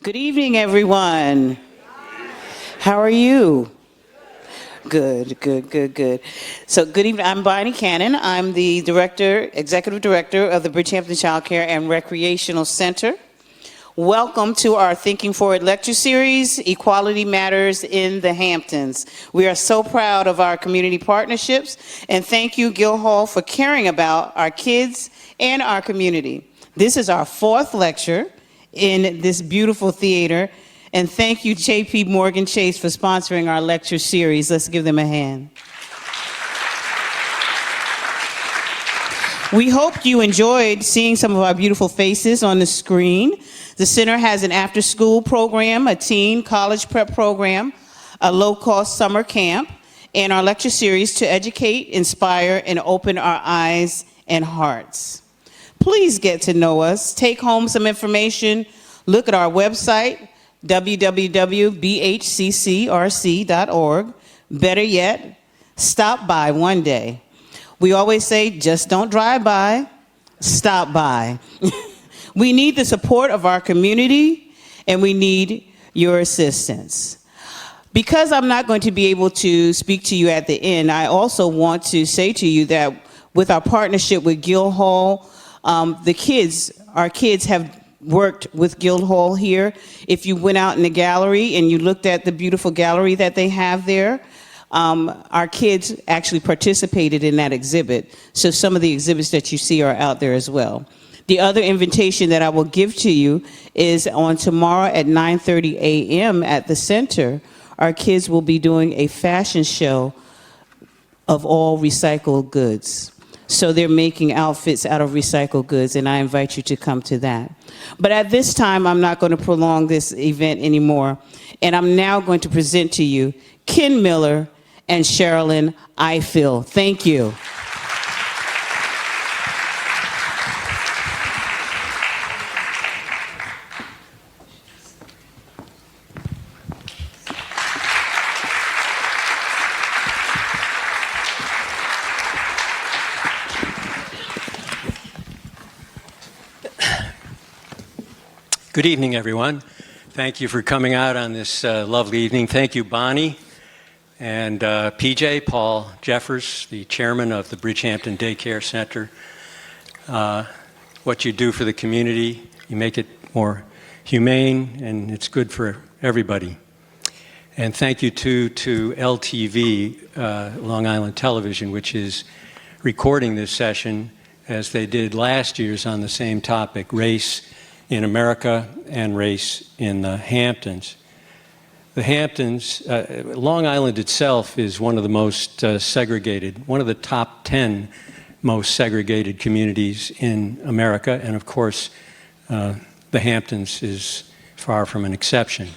Good evening, everyone. How are you? Good. So good evening. I'm Bonnie Cannon. I'm the executive director of the Bridgehampton Childcare and Recreational Center. Welcome to our Thinking Forward lecture series, Equality Matters in the Hamptons. We are so proud of our community partnerships, and thank you, Guildhall, for caring about our kids and our community. This is our fourth lecture in this beautiful theater, and thank you, J.P. Morgan Chase, for sponsoring our lecture series. Let's give them a hand. We hope you enjoyed seeing some of our beautiful faces on the screen. The center has an after-school program, a teen college prep program, a low-cost summer camp, and our lecture series to educate, inspire, and open our eyes and hearts. Please get to know us, take home some information, look at our website, www.bhccrc.org. Better yet, stop by one day. We always say, just don't drive by, stop by. We need the support of our community, and we need your assistance. Because I'm not going to be able to speak to you at the end, I also want to say to you that with our partnership with Guildhall, our kids have worked with Guildhall here. If you went out in the gallery and you looked at the beautiful gallery that they have there, our kids actually participated in that exhibit. So some of the exhibits that you see are out there as well. The other invitation that I will give to you is on tomorrow at 9:30 a.m. at the center, our kids will be doing a fashion show of all recycled goods. So they're making outfits out of recycled goods, and I invite you to come to that. But at this time, I'm not going to prolong this event anymore, and I'm now going to present to you Ken Miller and Sherrilyn Ifill. Thank you. Good evening, everyone. Thank you for coming out on this lovely evening. Thank you, Bonnie, and PJ, Paul Jeffers, the chairman of the Bridgehampton Daycare Center. What you do for the community, you make it more humane, and it's good for everybody. And thank you, too, to LTV, Long Island Television, which is recording this session, as they did last year's on the same topic, race in America and race in the Hamptons. The Hamptons, Long Island itself is one of the most segregated, one of the top 10 most segregated communities in America, and of course, the Hamptons is far from an exception.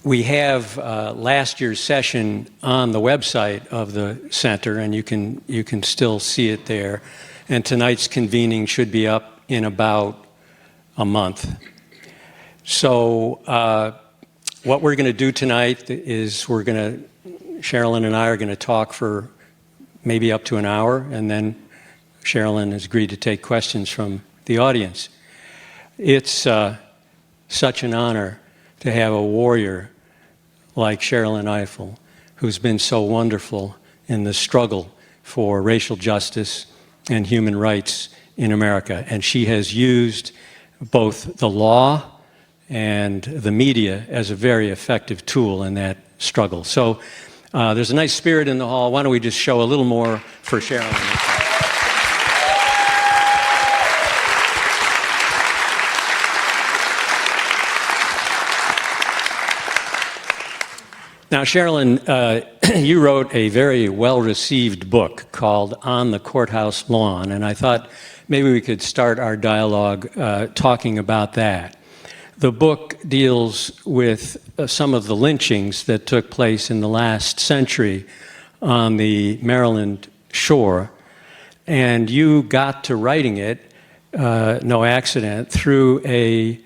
We have last year's session on the website of the center, and you can still see it there. And tonight's convening should be up in about a month. So what we're going to do tonight is Sherrilyn and I are going to talk for maybe up to an hour, and then Sherrilyn has agreed to take questions from the audience. It's such an honor to have a warrior like Sherrilyn Ifill, who's been so wonderful in the struggle for racial justice and human rights in America. And she has used both the law and the media as a very effective tool in that struggle. So there's a nice spirit in the hall. Why don't we just show a little more for Sherrilyn? Now, Sherrilyn, you wrote a very well-received book called On the Courthouse Lawn, and I thought maybe we could start our dialogue talking about that. The book deals with some of the lynchings that took place in the last century on the Maryland shore, and you got to writing it, no accident, through a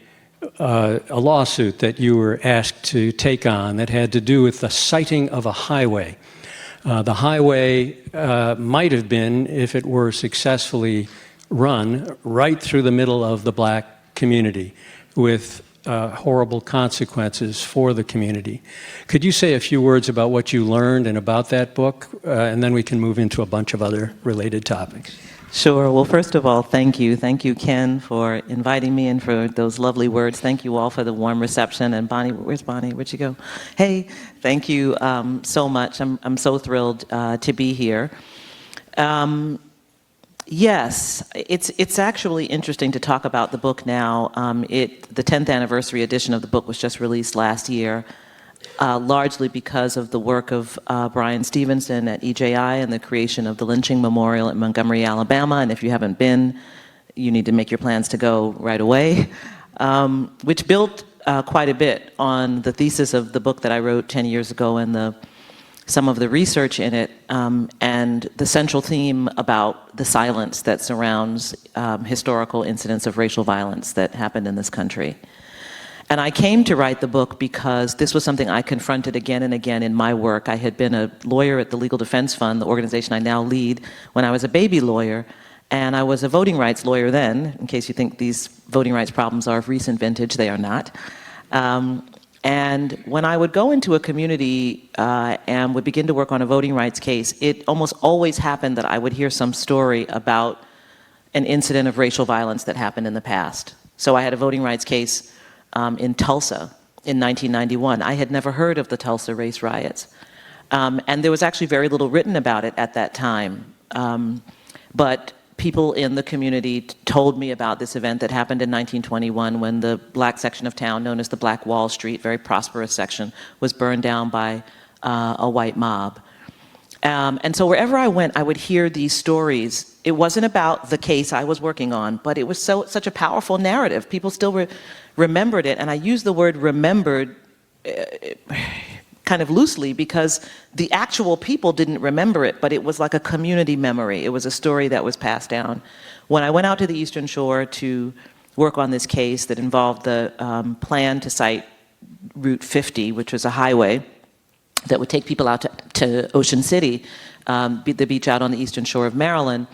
lawsuit that you were asked to take on that had to do with the siting of a highway. The highway might have been, if it were successfully run right through the middle of the black community with horrible consequences for the community. Could you say a few words about what you learned and about that book, and then we can move into a bunch of other related topics? Sure. Well, first of all, thank you. Thank you, Ken, for inviting me and for those lovely words. Thank you all for the warm reception. And Bonnie, where's Bonnie? Where'd she go? Hey, thank you so much. I'm so thrilled to be here. Yes, it's actually interesting to talk about the book now. The 10th anniversary edition of the book was just released last year, largely because of the work of Brian Stevenson at EJI and the creation of the lynching memorial at Montgomery, Alabama. And if you haven't been, you need to make your plans to go right away, which built quite a bit on the thesis of the book that I wrote 10 years ago and some of the research in it, and the central theme about the silence that surrounds historical incidents of racial violence that happened in this country. And I came to write the book because this was something I confronted again and again in my work. I had been a lawyer at the Legal Defense Fund, the organization I now lead, when I was a baby lawyer, and I was a voting rights lawyer then, in case you think these voting rights problems are of recent vintage, they are not. And when I would go into a community and would begin to work on a voting rights case, it almost always happened that I would hear some story about an incident of racial violence that happened in the past. So I had a voting rights case in Tulsa in 1991. I had never heard of the Tulsa race riots. And there was actually very little written about it at that time. But people in the community told me about this event that happened in 1921 when the black section of town, known as the Black Wall Street, very prosperous section, was burned down by a white mob. And so wherever I went, I would hear these stories. It wasn't about the case I was working on, but it was such a powerful narrative. People still remembered it, and I use the word remembered kind of loosely because the actual people didn't remember it, but it was like a community memory. It was a story that was passed down. When I went out to the Eastern Shore to work on this case that involved the plan to site Route 50, which was a highway that would take people out to Ocean City, the beach out on the eastern shore of Maryland,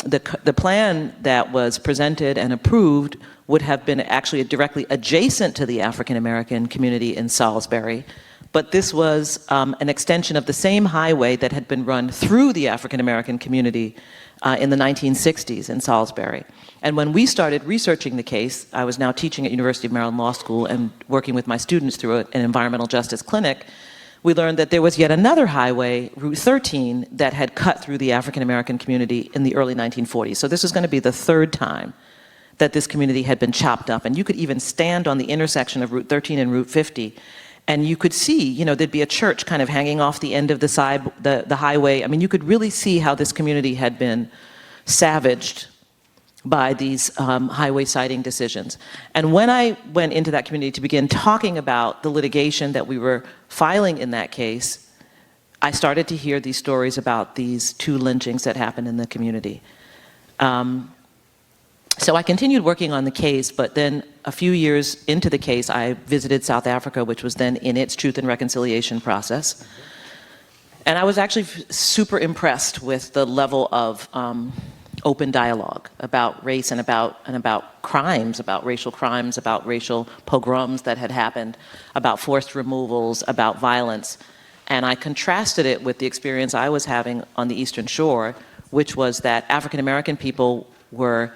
the plan that was presented and approved would have been actually directly adjacent to the African American community in Salisbury. But this was an extension of the same highway that had been run through the African American community in the 1960s in Salisbury. And when we started researching the case, I was now teaching at University of Maryland Law School and working with my students through an environmental justice clinic, we learned that there was yet another highway, Route 13, that had cut through the African American community in the early 1940s. So this was going to be the third time that this community had been chopped up. And you could even stand on the intersection of Route 13 and Route 50, and you could see, there'd be a church kind of hanging off the end of the highway. I mean, you could really see how this community had been savaged by these highway siting decisions. And when I went into that community to begin talking about the litigation that we were filing in that case, I started to hear these stories about these two lynchings that happened in the community. So I continued working on the case, but then a few years into the case, I visited South Africa, which was then in its truth and reconciliation process. And I was actually super impressed with the level of open dialogue about race and about crimes, about racial crimes, about racial pogroms that had happened, about forced removals, about violence. And I contrasted it with the experience I was having on the Eastern Shore, which was that African American people were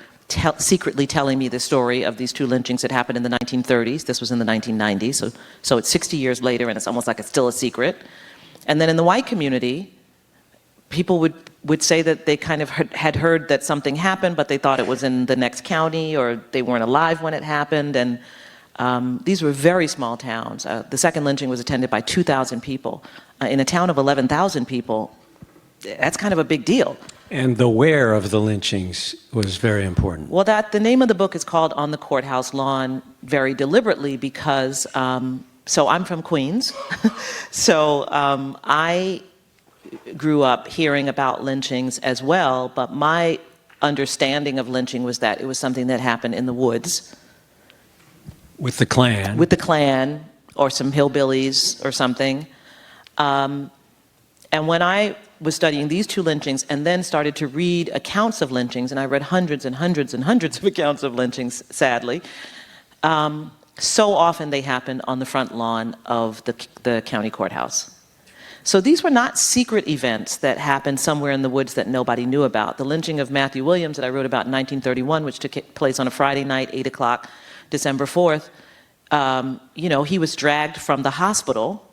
secretly telling me the story of these two lynchings that happened in the 1930s. This was in the 1990s, so it's 60 years later, and it's almost like it's still a secret. And then in the white community, people would say that they kind of had heard that something happened, but they thought it was in the next county, or they weren't alive when it happened. And these were very small towns. The second lynching was attended by 2,000 people. In a town of 11,000 people, that's kind of a big deal. And the where of the lynchings was very important. Well, the name of the book is called On the Courthouse Lawn very deliberately because, so I'm from Queens. So I grew up hearing about lynchings as well, but my understanding of lynching was that it was something that happened in the woods. With the Klan. With the Klan, or some hillbillies or something. And when I was studying these two lynchings and then started to read accounts of lynchings, and I read hundreds and hundreds and hundreds of accounts of lynchings, sadly, so often they happened on the front lawn of the county courthouse. So these were not secret events that happened somewhere in the woods that nobody knew about. The lynching of Matthew Williams that I wrote about in 1931, which took place on a Friday night, 8 o'clock, December 4th, he was dragged from the hospital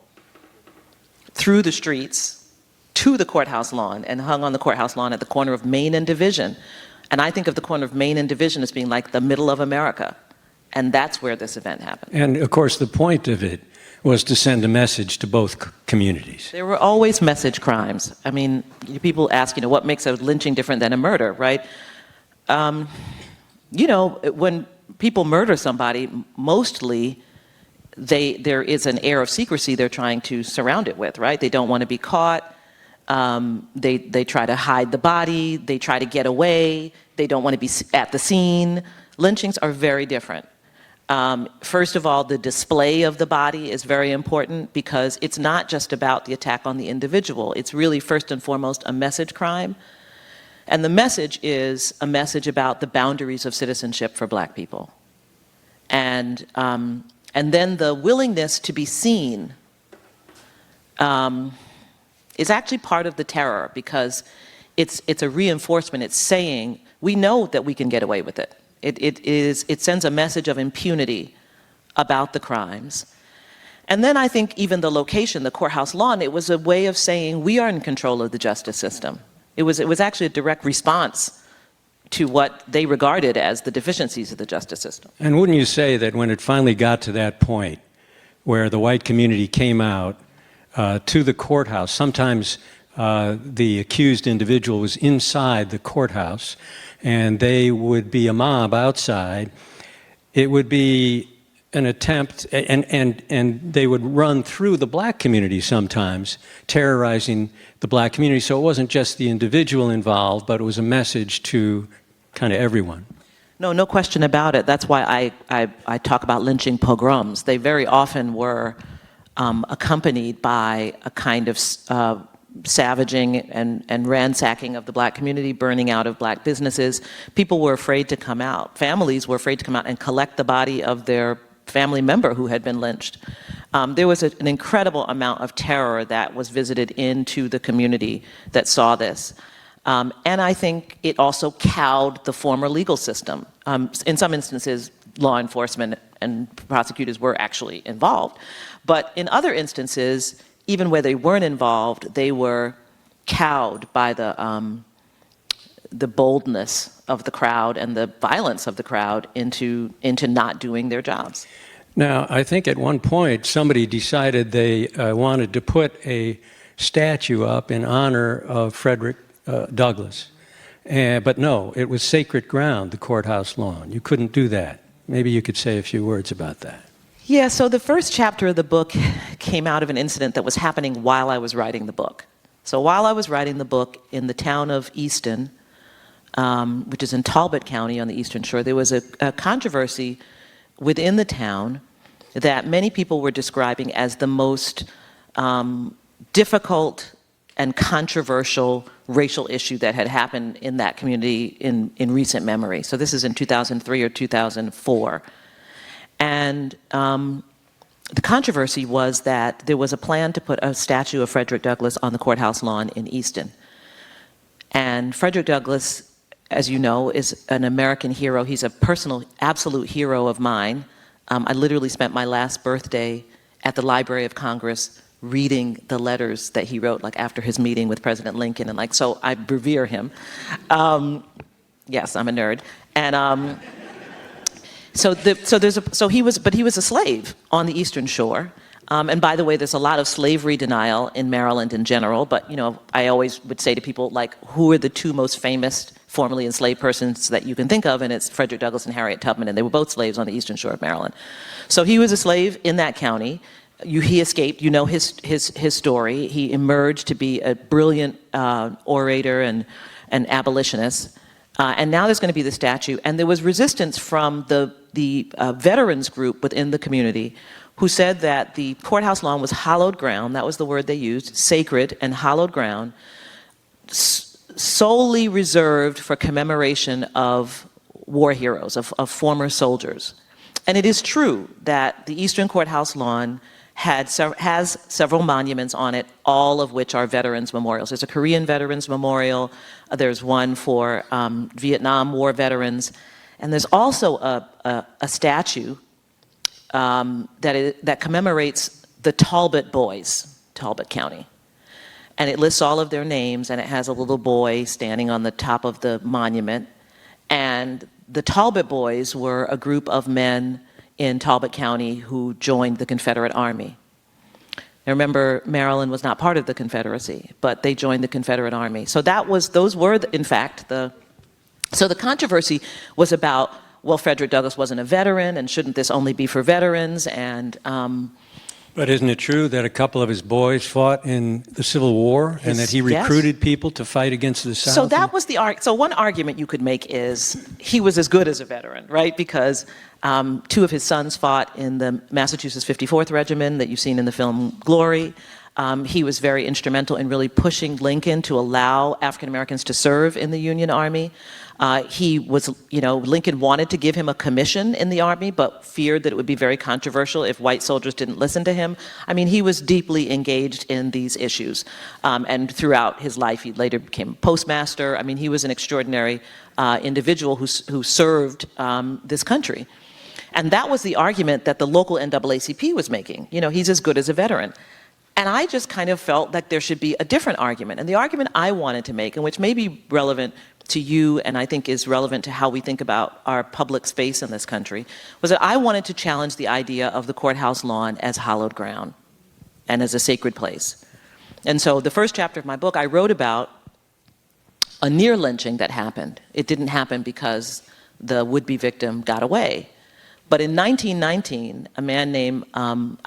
through the streets to the courthouse lawn and hung on the courthouse lawn at the corner of Main and Division. And I think of the corner of Main and Division as being like the middle of America. And that's where this event happened. And of course, the point of it was to send a message to both communities. There were always message crimes. I mean, people ask, what makes a lynching different than a murder, right? When people murder somebody, mostly there is an air of secrecy they're trying to surround it with, right? They don't want to be caught. They try to hide the body. They try to get away. They don't want to be at the scene. Lynchings are very different. First of all, the display of the body is very important because it's not just about the attack on the individual. It's really first and foremost a message crime. And the message is a message about the boundaries of citizenship for Black people. And then the willingness to be seen is actually part of the terror because it's a reinforcement. It's saying, we know that we can get away with it. It sends a message of impunity about the crimes. And then I think even the location, the courthouse lawn, it was a way of saying we are in control of the justice system. It was actually a direct response to what they regarded as the deficiencies of the justice system. And wouldn't you say that when it finally got to that point where the white community came out to the courthouse, sometimes the accused individual was inside the courthouse, and they would be a mob outside, it would be an attempt, and they would run through the Black community sometimes, terrorizing the Black community. So it wasn't just the individual involved, but it was a message to kind of everyone. No question about it. That's why I talk about lynching pogroms. They very often were accompanied by a kind of savaging and ransacking of the Black community, burning out of Black businesses. People were afraid to come out. Families were afraid to come out and collect the body of their family member who had been lynched. There was an incredible amount of terror that was visited into the community that saw this. And I think it also cowed the former legal system. In some instances, law enforcement and prosecutors were actually involved. But in other instances, even where they weren't involved, they were cowed by the boldness of the crowd and the violence of the crowd into not doing their jobs. Now, I think at one point somebody decided they wanted to put a statue up in honor of Frederick Douglass. But no, it was sacred ground, the courthouse lawn. You couldn't do that. Maybe you could say a few words about that. Yeah, so the first chapter of the book came out of an incident that was happening while I was writing the book. So while I was writing the book in the town of Easton, which is in Talbot County on the Eastern Shore, there was a controversy within the town that many people were describing as the most difficult and controversial racial issue that had happened in that community in recent memory. So this is in 2003 or 2004. And the controversy was that there was a plan to put a statue of Frederick Douglass on the courthouse lawn in Easton. And Frederick Douglass, as you know, is an American hero. He's a personal, absolute hero of mine. I literally spent my last birthday at the Library of Congress reading the letters that he wrote, like after his meeting with President Lincoln, and so I revere him. Yes, I'm a nerd. And he was a slave on the Eastern Shore. And by the way, there's a lot of slavery denial in Maryland in general, but I always would say to people, who are the two most famous formerly enslaved persons that you can think of? And it's Frederick Douglass and Harriet Tubman, and they were both slaves on the Eastern Shore of Maryland. So he was a slave in that county. He escaped. You know his story. He emerged to be a brilliant orator and abolitionist. And now there's going to be the statue. And there was resistance from the veterans group within the community who said that the courthouse lawn was hallowed ground. That was the word they used, sacred and hallowed ground, solely reserved for commemoration of war heroes, of former soldiers. And it is true that the Eastern Courthouse lawn has several monuments on it, all of which are veterans memorials. There's a Korean Veterans Memorial, there's one for Vietnam War veterans, and there's also a statue that commemorates the Talbot boys, Talbot County. And it lists all of their names, and it has a little boy standing on the top of the monument. And the Talbot boys were a group of men in Talbot County who joined the Confederate Army. Now remember, Maryland was not part of the Confederacy, but they joined the Confederate Army. So those were, in fact, so the controversy was about, well, Frederick Douglass wasn't a veteran, and shouldn't this only be for veterans? And but isn't it true that a couple of his boys fought in the Civil War, and that he recruited people to fight against the South? So that was so one argument you could make is he was as good as a veteran, right? Because two of his sons fought in the Massachusetts 54th Regiment that you've seen in the film Glory. He was very instrumental in really pushing Lincoln to allow African Americans to serve in the Union Army. Lincoln wanted to give him a commission in the Army, but feared that it would be very controversial if white soldiers didn't listen to him. I mean, he was deeply engaged in these issues. And throughout his life, he later became postmaster. I mean, he was an extraordinary individual who served this country. And that was the argument that the local NAACP was making. You know, he's as good as a veteran. And I just kind of felt like there should be a different argument. And the argument I wanted to make, and which may be relevant to you and I think is relevant to how we think about our public space in this country, was that I wanted to challenge the idea of the courthouse lawn as hallowed ground and as a sacred place. And so the first chapter of my book, I wrote about a near lynching that happened. It didn't happen because the would-be victim got away. But in 1919, a man named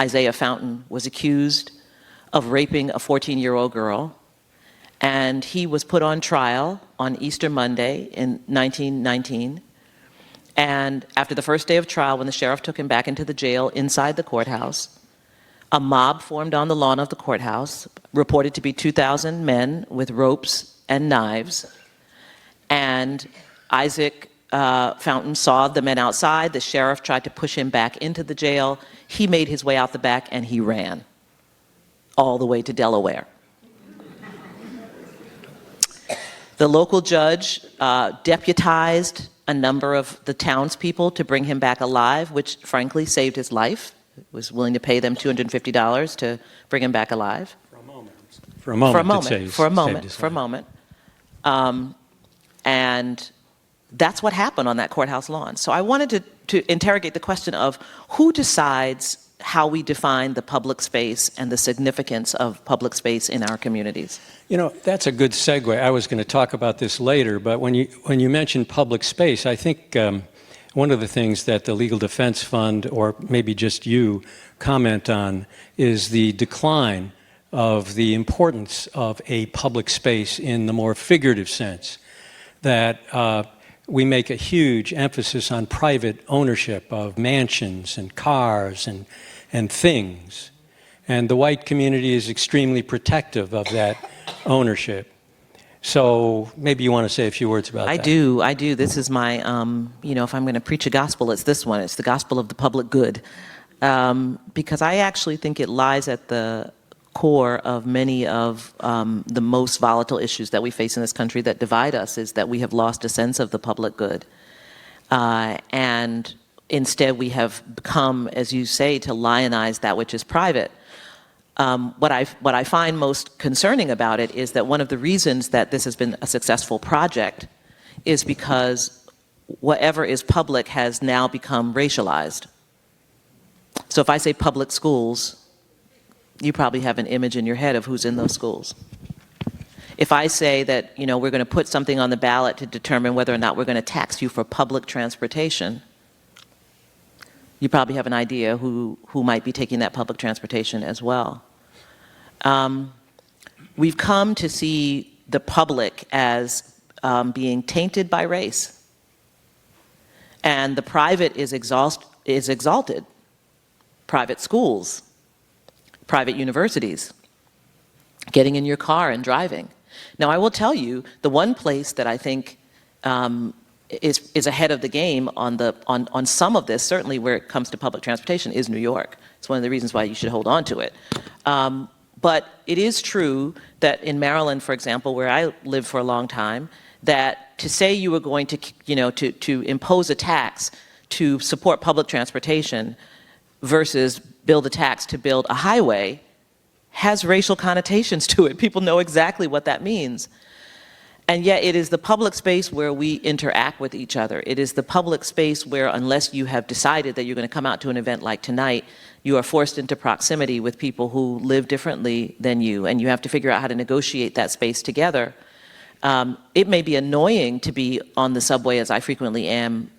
Isaiah Fountain was accused of raping a 14-year-old girl, and he was put on trial on Easter Monday in 1919. And after the first day of trial, when the sheriff took him back into the jail inside the courthouse, a mob formed on the lawn of the courthouse, reported to be 2,000 men with ropes and knives. And Isaac Fountain saw the men outside. The sheriff tried to push him back into the jail. He made his way out the back and he ran all the way to Delaware. The local judge deputized a number of the townspeople to bring him back alive, which frankly saved his life. He was willing to pay them $250 to bring him back alive. For a moment. And that's what happened on that courthouse lawn. So I wanted to interrogate the question of who decides how we define the public space and the significance of public space in our communities. You know, that's a good segue. I was going to talk about this later, but when you mention public space, I think one of the things that the Legal Defense Fund, or maybe just you, comment on is the decline of the importance of a public space in the more figurative sense, that we make a huge emphasis on private ownership of mansions and cars and things. And the white community is extremely protective of that ownership. So maybe you want to say a few words about that. I do. This is my, if I'm going to preach a gospel, it's this one. It's the gospel of the public good. Because I actually think it lies at the core of many of the most volatile issues that we face in this country that divide us, is that we have lost a sense of the public good. And instead we have become, as you say, to lionize that which is private. What I find most concerning about it is that one of the reasons that this has been a successful project is because whatever is public has now become racialized. So if I say public schools, you probably have an image in your head of who's in those schools. If I say that, we're going to put something on the ballot to determine whether or not we're going to tax you for public transportation, you probably have an idea who might be taking that public transportation as well. We've come to see the public as being tainted by race. And the private is exalted. Private schools, private universities, getting in your car and driving. Now, I will tell you, the one place that I think is ahead of the game on some of this, certainly where it comes to public transportation, is New York. It's one of the reasons why you should hold on to it. But it is true that in Maryland, for example, where I lived for a long time, that to say you were going to, to impose a tax to support public transportation versus build a tax to build a highway has racial connotations to it. People know exactly what that means. And yet it is the public space where we interact with each other. It is the public space where, unless you have decided that you're going to come out to an event like tonight, you are forced into proximity with people who live differently than you, and you have to figure out how to negotiate that space together. It may be annoying to be on the subway, as I frequently am,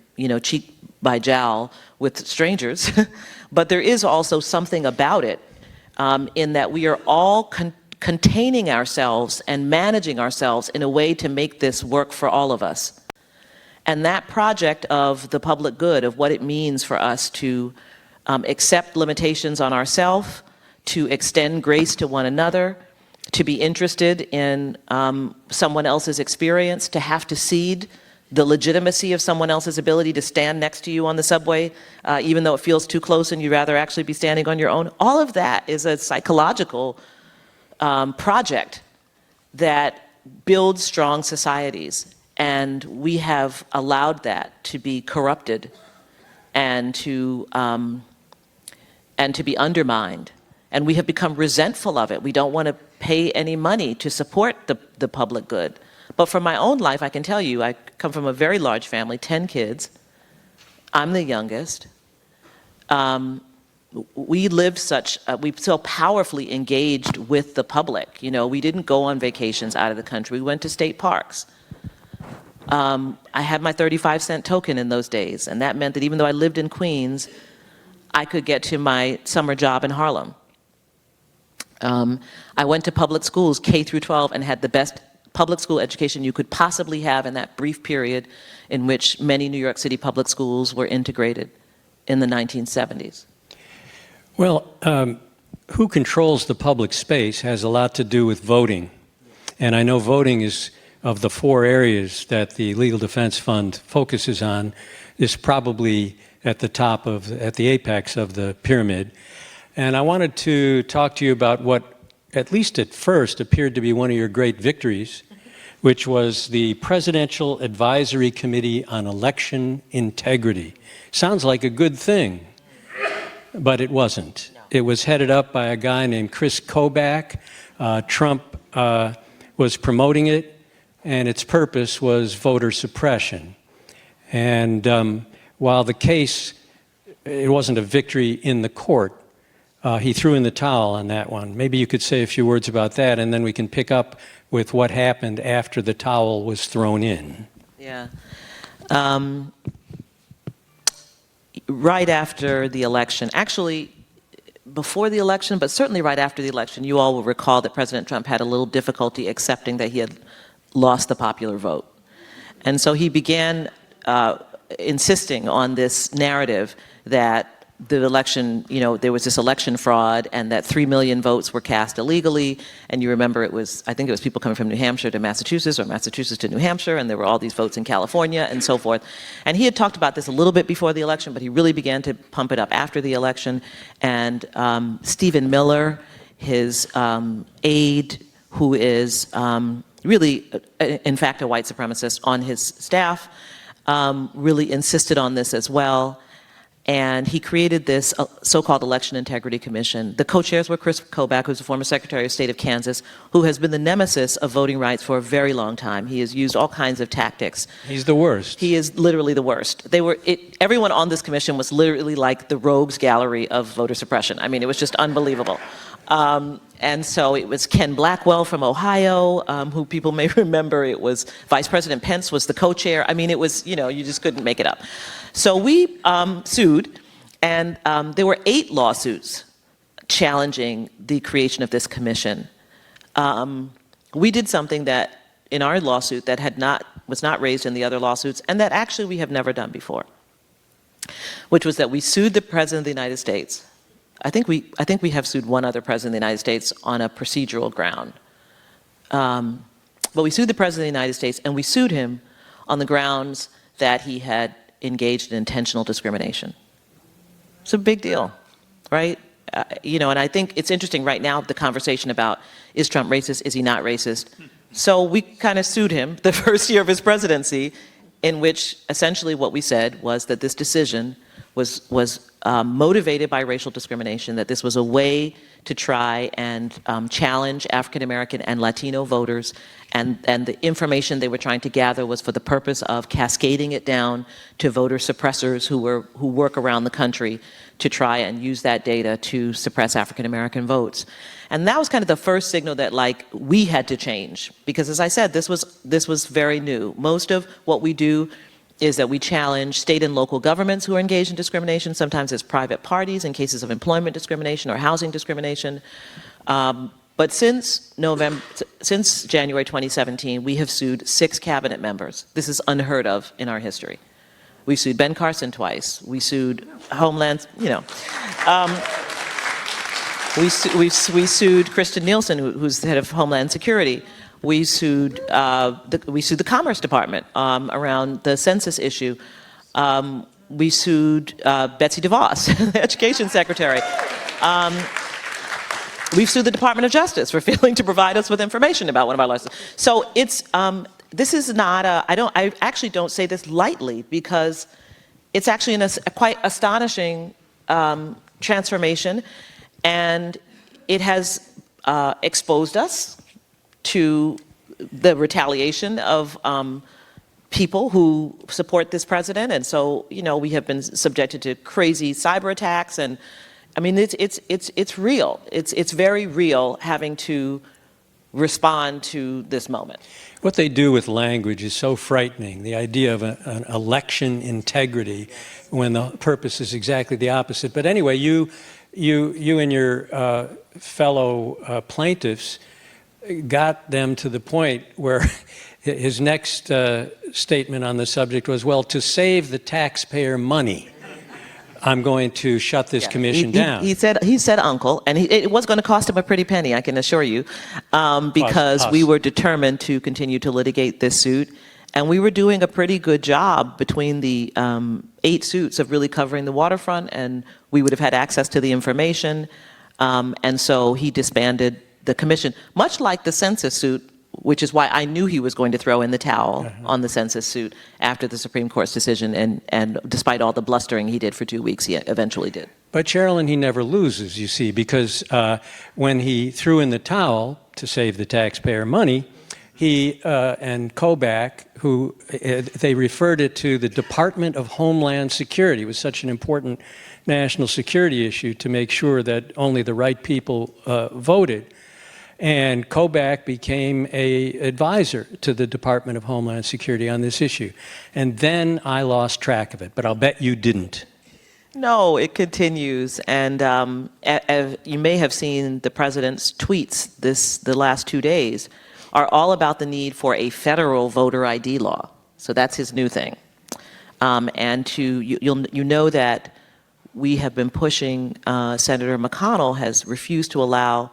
cheek by jowl with strangers, but there is also something about it in that we are all containing ourselves and managing ourselves in a way to make this work for all of us. And that project of the public good, of what it means for us to accept limitations on ourselves, to extend grace to one another, to be interested in someone else's experience, to have to cede the legitimacy of someone else's ability to stand next to you on the subway, even though it feels too close and you'd rather actually be standing on your own. All of that is a psychological project that builds strong societies. And we have allowed that to be corrupted and to be undermined. And we have become resentful of it. We don't want to pay any money to support the public good. But from my own life, I can tell you, I come from a very large family, 10 kids. I'm the youngest. We lived we so powerfully engaged with the public. We didn't go on vacations out of the country. We went to state parks. I had my 35-cent token in those days, and that meant that even though I lived in Queens, I could get to my summer job in Harlem. I went to public schools, K through 12, and had the best public school education you could possibly have in that brief period in which many New York City public schools were integrated in the 1970s. Well, who controls the public space has a lot to do with voting. And I know voting is, of the 4 areas that the Legal Defense Fund focuses on, is probably at the apex of the pyramid. And I wanted to talk to you about what, at least at first, appeared to be one of your great victories, which was the Presidential Advisory Committee on Election Integrity. Sounds like a good thing, but it wasn't. It was headed up by a guy named Chris Kobach. Trump was promoting it, and its purpose was voter suppression. And while the case, it wasn't a victory in the court, he threw in the towel on that one. Maybe you could say a few words about that, and then we can pick up with what happened after the towel was thrown in. Yeah. Right after the election, actually before the election, but certainly right after the election, you all will recall that President Trump had a little difficulty accepting that he had lost the popular vote. And so he began insisting on this narrative that the election, there was this election fraud and that 3 million votes were cast illegally. And you remember I think it was people coming from New Hampshire to Massachusetts or Massachusetts to New Hampshire, and there were all these votes in California and so forth. And he had talked about this a little bit before the election, but he really began to pump it up after the election. And Stephen Miller, his aide, who is really, in fact, a white supremacist on his staff, really insisted on this as well. And he created this so-called Election Integrity Commission. The co-chairs were Chris Kobach, who's the former Secretary of State of Kansas, who has been the nemesis of voting rights for a very long time. He has used all kinds of tactics. He's the worst. He is literally the worst. Everyone on this commission was literally like the rogues gallery of voter suppression. I mean, it was just unbelievable. And so it was Ken Blackwell from Ohio, who people may remember. It was Vice President Pence was the co-chair. I mean, it was, you just couldn't make it up. So we sued, and there were 8 lawsuits challenging the creation of this commission. We did something that, in our lawsuit, that was not raised in the other lawsuits, and that actually we have never done before, which was that we sued the President of the United States. I think we have sued one other president of the United States on a procedural ground. But we sued the President of the United States, and we sued him on the grounds that he had engaged in intentional discrimination. It's a big deal, right? And I think it's interesting right now, the conversation about, is Trump racist, is he not racist? So we kind of sued him the first year of his presidency, in which essentially what we said was that this decision was motivated by racial discrimination, that this was a way to try and challenge African American and Latino voters, and the information they were trying to gather was for the purpose of cascading it down to voter suppressors who work around the country to try and use that data to suppress African American votes. And that was kind of the first signal that, like, we had to change, because as I said, this was very new. Most of what we do is that we challenge state and local governments who are engaged in discrimination, sometimes as private parties in cases of employment discrimination or housing discrimination. But since January 2017, we have sued 6 cabinet members. This is unheard of in our history. We sued Ben Carson twice. We sued Homeland, we sued Kristen Nielsen, who's the head of Homeland Security. We sued the Commerce Department around the census issue. We sued Betsy DeVos, the Education Secretary. We've sued the Department of Justice for failing to provide us with information about one of our licenses. So it's this is not I actually don't say this lightly, because it's actually a quite astonishing transformation, and it has exposed us to the retaliation of people who support this president. And so, we have been subjected to crazy cyber attacks, and I mean, it's real. It's very real having to respond to this moment. What they do with language is so frightening. The idea of an election integrity when the purpose is exactly the opposite. But anyway, you and your fellow plaintiffs got them to the point where his next statement on the subject was, well, to save the taxpayer money, I'm going to shut this commission down. He said uncle, and it was going to cost him a pretty penny, I can assure you, because we were determined to continue to litigate this suit. And we were doing a pretty good job between the 8 suits of really covering the waterfront, and we would have had access to the information. And so he disbanded the commission, much like the census suit, which is why I knew he was going to throw in the towel on the census suit after the Supreme Court's decision, and despite all the blustering he did for 2 weeks, he eventually did. But Sherrilyn, he never loses, you see, because when he threw in the towel to save the taxpayer money, he and Kobach, who they referred it to the Department of Homeland Security. It was such an important national security issue to make sure that only the right people voted. And Kobach became an advisor to the Department of Homeland Security on this issue. And then I lost track of it, but I'll bet you didn't. No, it continues. And you may have seen the president's tweets the last 2 days are all about the need for a federal voter ID law. So that's his new thing. And you know that we have been pushing, Senator McConnell has refused to allow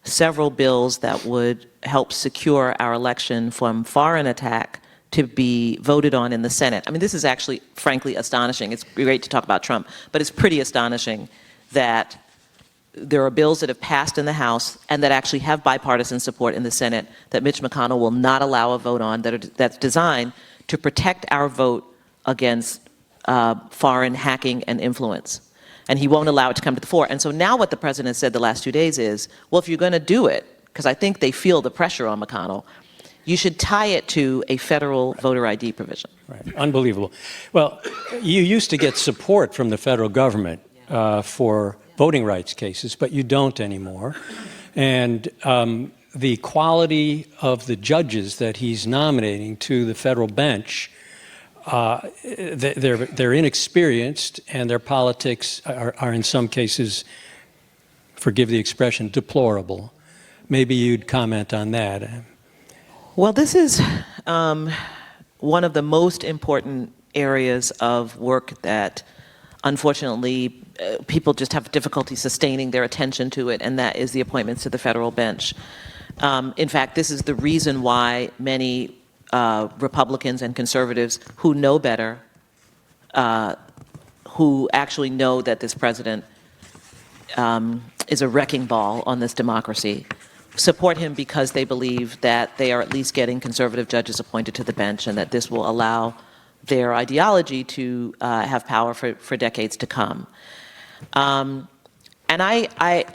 several bills that would help secure our election from foreign attack to be voted on in the Senate. I mean, this is actually, frankly, astonishing. It's great to talk about Trump, but it's pretty astonishing that there are bills that have passed in the House and that actually have bipartisan support in the Senate that Mitch McConnell will not allow a vote on, that's designed to protect our vote against foreign hacking and influence. And he won't allow it to come to the fore. And so now what the president has said the last 2 days is, well, if you're going to do it, because I think they feel the pressure on McConnell, you should tie it to a federal voter ID provision. Right. Unbelievable. Well, you used to get support from the federal government for voting rights cases, but you don't anymore. And the quality of the judges that he's nominating to the federal bench, they're inexperienced, and their politics are in some cases, forgive the expression, deplorable. Maybe you'd comment on that. Well, this is one of the most important areas of work that, unfortunately, people just have difficulty sustaining their attention to it, and that is the appointments to the federal bench. In fact, this is the reason why many Republicans and conservatives who know better, who actually know that this president is a wrecking ball on this democracy, support him because they believe that they are at least getting conservative judges appointed to the bench and that this will allow their ideology to have power for decades to come. And I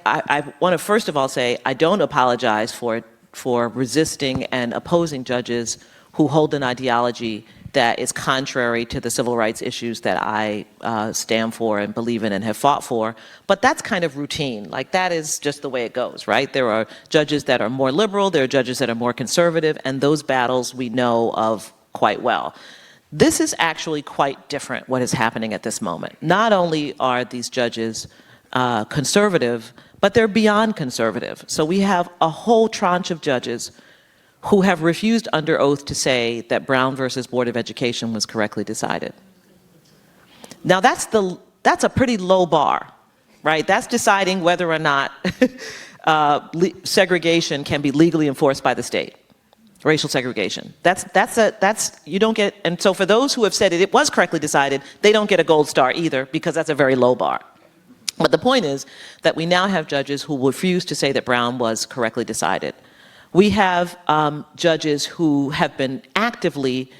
want to first of all say I don't apologize for resisting and opposing judges who hold an ideology that is contrary to the civil rights issues that I stand for and believe in and have fought for. But that's kind of routine. Like, that is just the way it goes, right? There are judges that are more liberal, there are judges that are more conservative, and those battles we know of quite well. This is actually quite different, what is happening at this moment. Not only are these judges conservative, but they're beyond conservative. So we have a whole tranche of judges who have refused under oath to say that Brown versus Board of Education was correctly decided. Now that's a pretty low bar, right? That's deciding whether or not segregation can be legally enforced by the state, racial segregation. You don't get, and so for those who have said it was correctly decided, they don't get a gold star either, because that's a very low bar. But the point is that we now have judges who refuse to say that Brown was correctly decided. We have judges who have been actively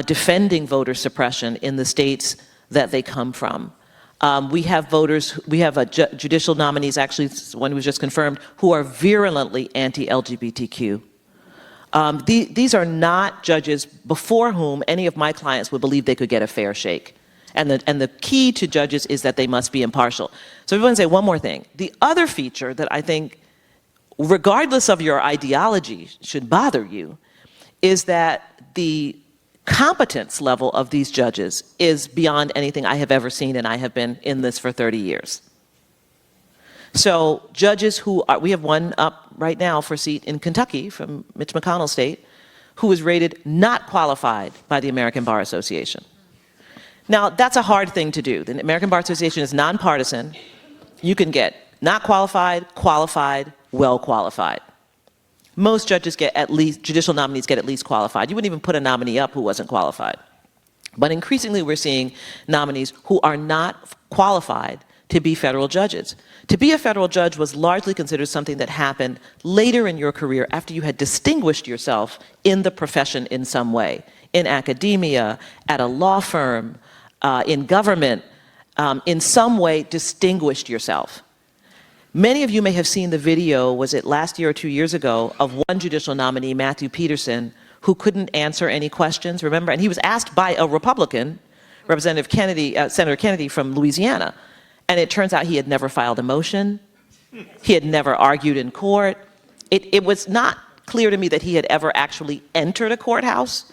defending voter suppression in the states that they come from. We have judicial nominees, actually one was just confirmed, who are virulently anti-LGBTQ. These are not judges before whom any of my clients would believe they could get a fair shake. And the key to judges is that they must be impartial. So I want to say one more thing. The other feature that I think, regardless of your ideology, should bother you, is that the competence level of these judges is beyond anything I have ever seen, and I have been in this for 30 years. So judges we have one up right now for a seat in Kentucky from Mitch McConnell's state, who was rated not qualified by the American Bar Association. Now, that's a hard thing to do. The American Bar Association is nonpartisan. You can get not qualified, qualified, well qualified. Most judges get at least, judicial nominees get at least qualified. You wouldn't even put a nominee up who wasn't qualified. But increasingly we're seeing nominees who are not qualified to be federal judges. To be a federal judge was largely considered something that happened later in your career after you had distinguished yourself in the profession in some way, in academia, at a law firm, in government, in some way distinguished yourself. Many of you may have seen the video, was it last year or 2 years ago, of one judicial nominee, Matthew Peterson, who couldn't answer any questions, remember? And he was asked by a Republican, Representative Kennedy, Senator Kennedy from Louisiana. And it turns out he had never filed a motion. He had never argued in court. It was not clear to me that he had ever actually entered a courthouse.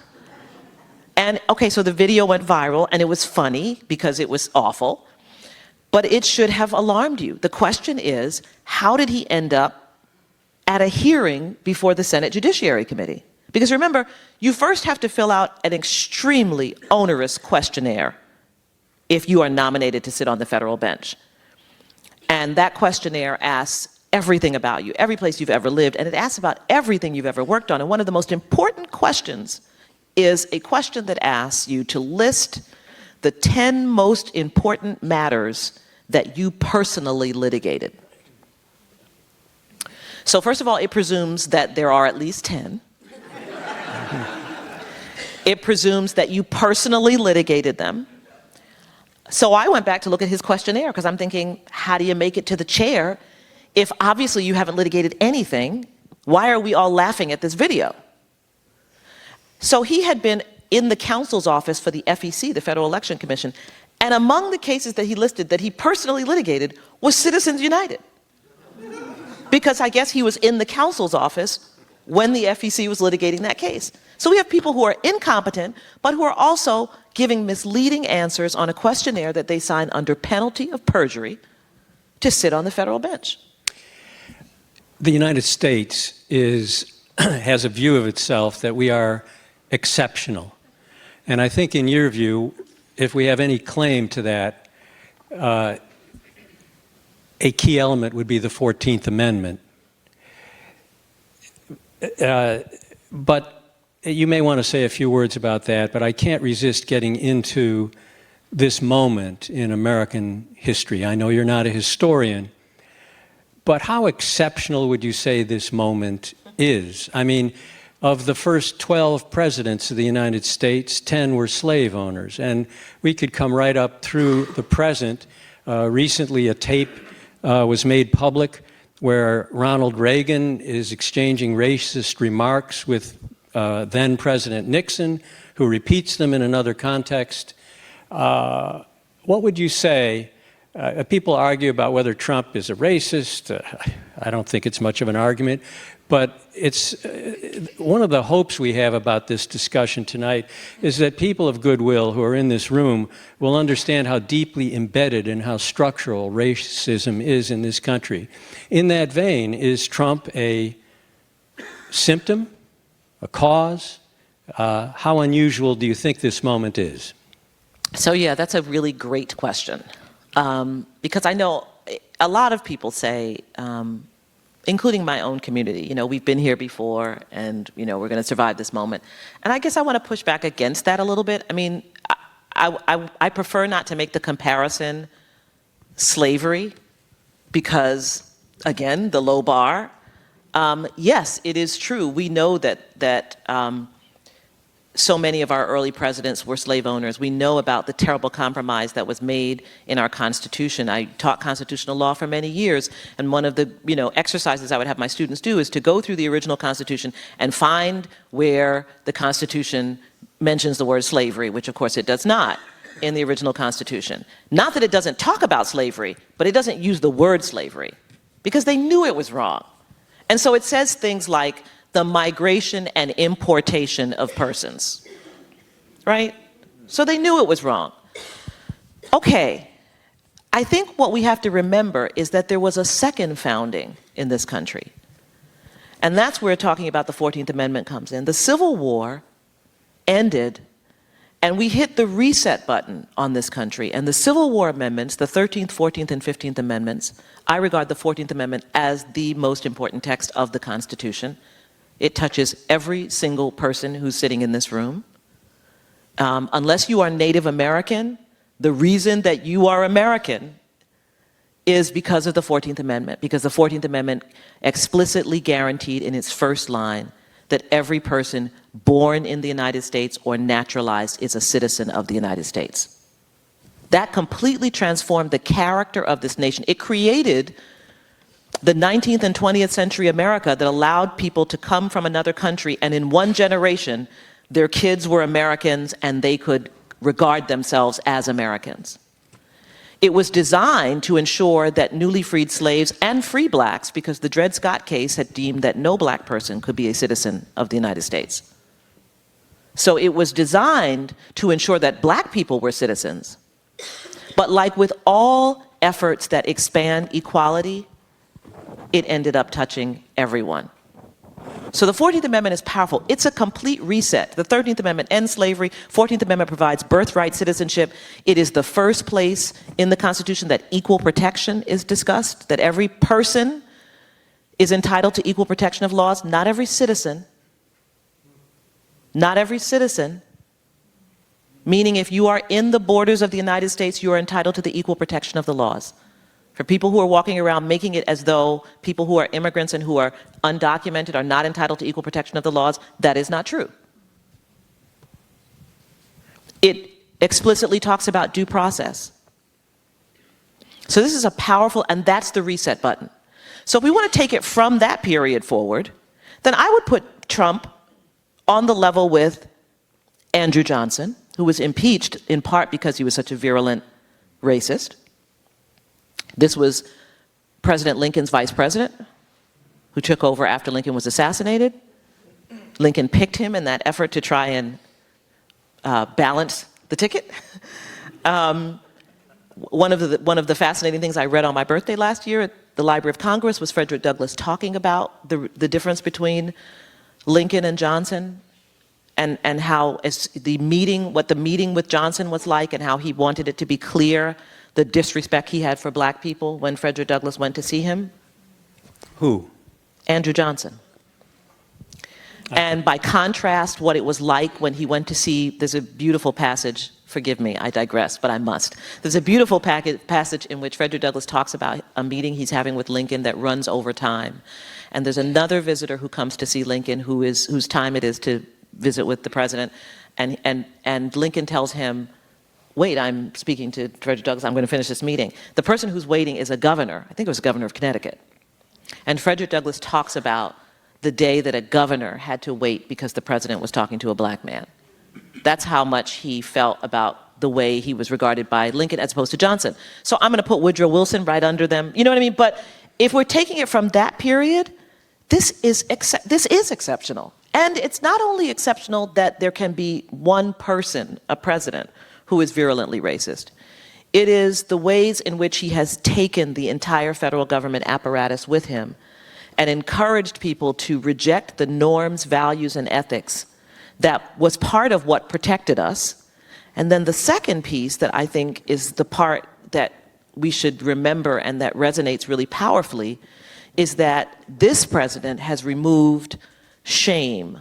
And okay, so the video went viral, and it was funny because it was awful. But it should have alarmed you. The question is, how did he end up at a hearing before the Senate Judiciary Committee? Because remember, you first have to fill out an extremely onerous questionnaire if you are nominated to sit on the federal bench. And that questionnaire asks everything about you, every place you've ever lived, and it asks about everything you've ever worked on. And one of the most important questions is a question that asks you to list the 10 most important matters that you personally litigated. So first of all, it presumes that there are at least 10. It presumes that you personally litigated them. So I went back to look at his questionnaire because I'm thinking, how do you make it to the chair if obviously you haven't litigated anything? Why are we all laughing at this video? So he had been in the counsel's office for the FEC, the Federal Election Commission, and among the cases that he listed that he personally litigated was Citizens United. Because I guess he was in the counsel's office when the FEC was litigating that case. So we have people who are incompetent, but who are also giving misleading answers on a questionnaire that they sign under penalty of perjury to sit on the federal bench. The United States has a view of itself that we are exceptional. And I think in your view, if we have any claim to that, a key element would be the 14th Amendment. But you may want to say a few words about that, but I can't resist getting into this moment in American history. I know you're not a historian, but how exceptional would you say this moment is? I mean, of the first 12 presidents of the United States, 10 were slave owners, and we could come right up through the present. Recently, a tape was made public where Ronald Reagan is exchanging racist remarks with then President Nixon, who repeats them in another context. What would you say? People argue about whether Trump is a racist. I don't think it's much of an argument. But it's one of the hopes we have about this discussion tonight is that people of goodwill who are in this room will understand how deeply embedded and how structural racism is in this country. In that vein, is Trump a symptom, a cause? How unusual do you think this moment is? So yeah, that's a really great question. Because I know a lot of people say, including my own community, you know, we've been here before and, you know, we're going to survive this moment. And I guess I want to push back against that a little bit. I mean, I prefer not to make the comparison slavery because, again, the low bar. Yes, it is true. We know that so many of our early presidents were slave owners. We know about the terrible compromise that was made in our Constitution. I taught constitutional law for many years, and one of the exercises I would have my students do is to go through the original Constitution and find where the Constitution mentions the word slavery, which of course it does not in the original Constitution. Not that it doesn't talk about slavery, but it doesn't use the word slavery because they knew it was wrong. And so it says things like, the migration and importation of persons, right? So they knew it was wrong. Okay, I think what we have to remember is that there was a second founding in this country. And that's where talking about the 14th Amendment comes in. The Civil War ended, and we hit the reset button on this country. And the Civil War amendments, the 13th, 14th, and 15th Amendments, I regard the 14th Amendment as the most important text of the Constitution. It touches every single person who's sitting in this room. Unless you are Native American, the reason that you are American is because of the 14th Amendment, because the 14th Amendment explicitly guaranteed in its first line that every person born in the United States or naturalized is a citizen of the United States. That completely transformed the character of this nation. It created the 19th and 20th century America that allowed people to come from another country, and in one generation, their kids were Americans and they could regard themselves as Americans. It was designed to ensure that newly freed slaves and free blacks, because the Dred Scott case had deemed that no black person could be a citizen of the United States. So it was designed to ensure that black people were citizens. But like with all efforts that expand equality, it ended up touching everyone. So the 14th Amendment is powerful. It's a complete reset. The 13th Amendment ends slavery. 14th Amendment provides birthright citizenship. It is the first place in the Constitution that equal protection is discussed, that every person is entitled to equal protection of laws. Not every citizen. Not every citizen. Meaning if you are in the borders of the United States, you are entitled to the equal protection of the laws. For people who are walking around making it as though people who are immigrants and who are undocumented are not entitled to equal protection of the laws, that is not true. It explicitly talks about due process. So this is a powerful, and that's the reset button. So if we want to take it from that period forward, then I would put Trump on the level with Andrew Johnson, who was impeached in part because he was such a virulent racist. This was President Lincoln's vice president, who took over after Lincoln was assassinated. Lincoln picked him in that effort to try and balance the ticket. One of the fascinating things I read on my birthday last year at the Library of Congress was Frederick Douglass talking about the difference between Lincoln and Johnson, and how what the meeting with Johnson was like, and how he wanted it to be clear the disrespect he had for black people when Frederick Douglass went to see him. Who? Andrew Johnson. And by contrast, what it was like when he went to see, there's a beautiful passage, forgive me, I digress, but I must. There's a beautiful passage in which Frederick Douglass talks about a meeting he's having with Lincoln that runs over time. And there's another visitor who comes to see Lincoln whose time it is to visit with the president. And Lincoln tells him, wait, I'm speaking to Frederick Douglass, I'm going to finish this meeting. The person who's waiting is a governor, I think it was a governor of Connecticut. And Frederick Douglass talks about the day that a governor had to wait because the president was talking to a black man. That's how much he felt about the way he was regarded by Lincoln as opposed to Johnson. So I'm going to put Woodrow Wilson right under them. You know what I mean? But if we're taking it from that period, this is exceptional. And it's not only exceptional that there can be one person, a president, who is virulently racist. It is the ways in which he has taken the entire federal government apparatus with him and encouraged people to reject the norms, values, and ethics that was part of what protected us. And then the second piece that I think is the part that we should remember and that resonates really powerfully is that this president has removed shame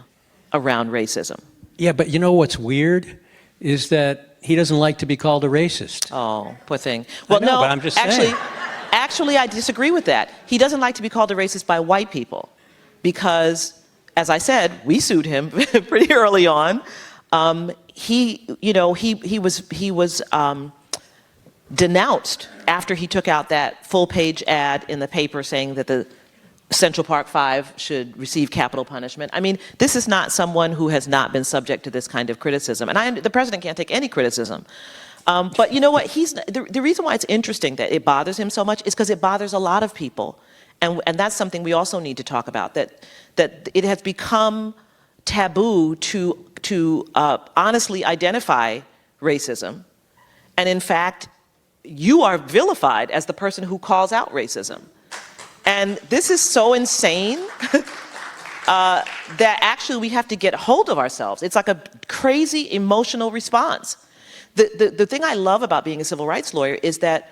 around racism. Yeah, but you know what's weird is that he doesn't like to be called a racist. Oh, poor thing. Well, I know, no, but I'm just saying. Actually, I disagree with that. He doesn't like to be called a racist by white people because, as I said, we sued him pretty early on. He was denounced after he took out that full-page ad in the paper saying that the Central Park Five should receive capital punishment. I mean, this is not someone who has not been subject to this kind of criticism. And the president can't take any criticism. But you know what? The reason why it's interesting that it bothers him so much is because it bothers a lot of people. And that's something we also need to talk about, that it has become taboo to honestly identify racism. And in fact, you are vilified as the person who calls out racism. And this is so insane that actually we have to get hold of ourselves. It's like a crazy emotional response. The thing I love about being a civil rights lawyer is that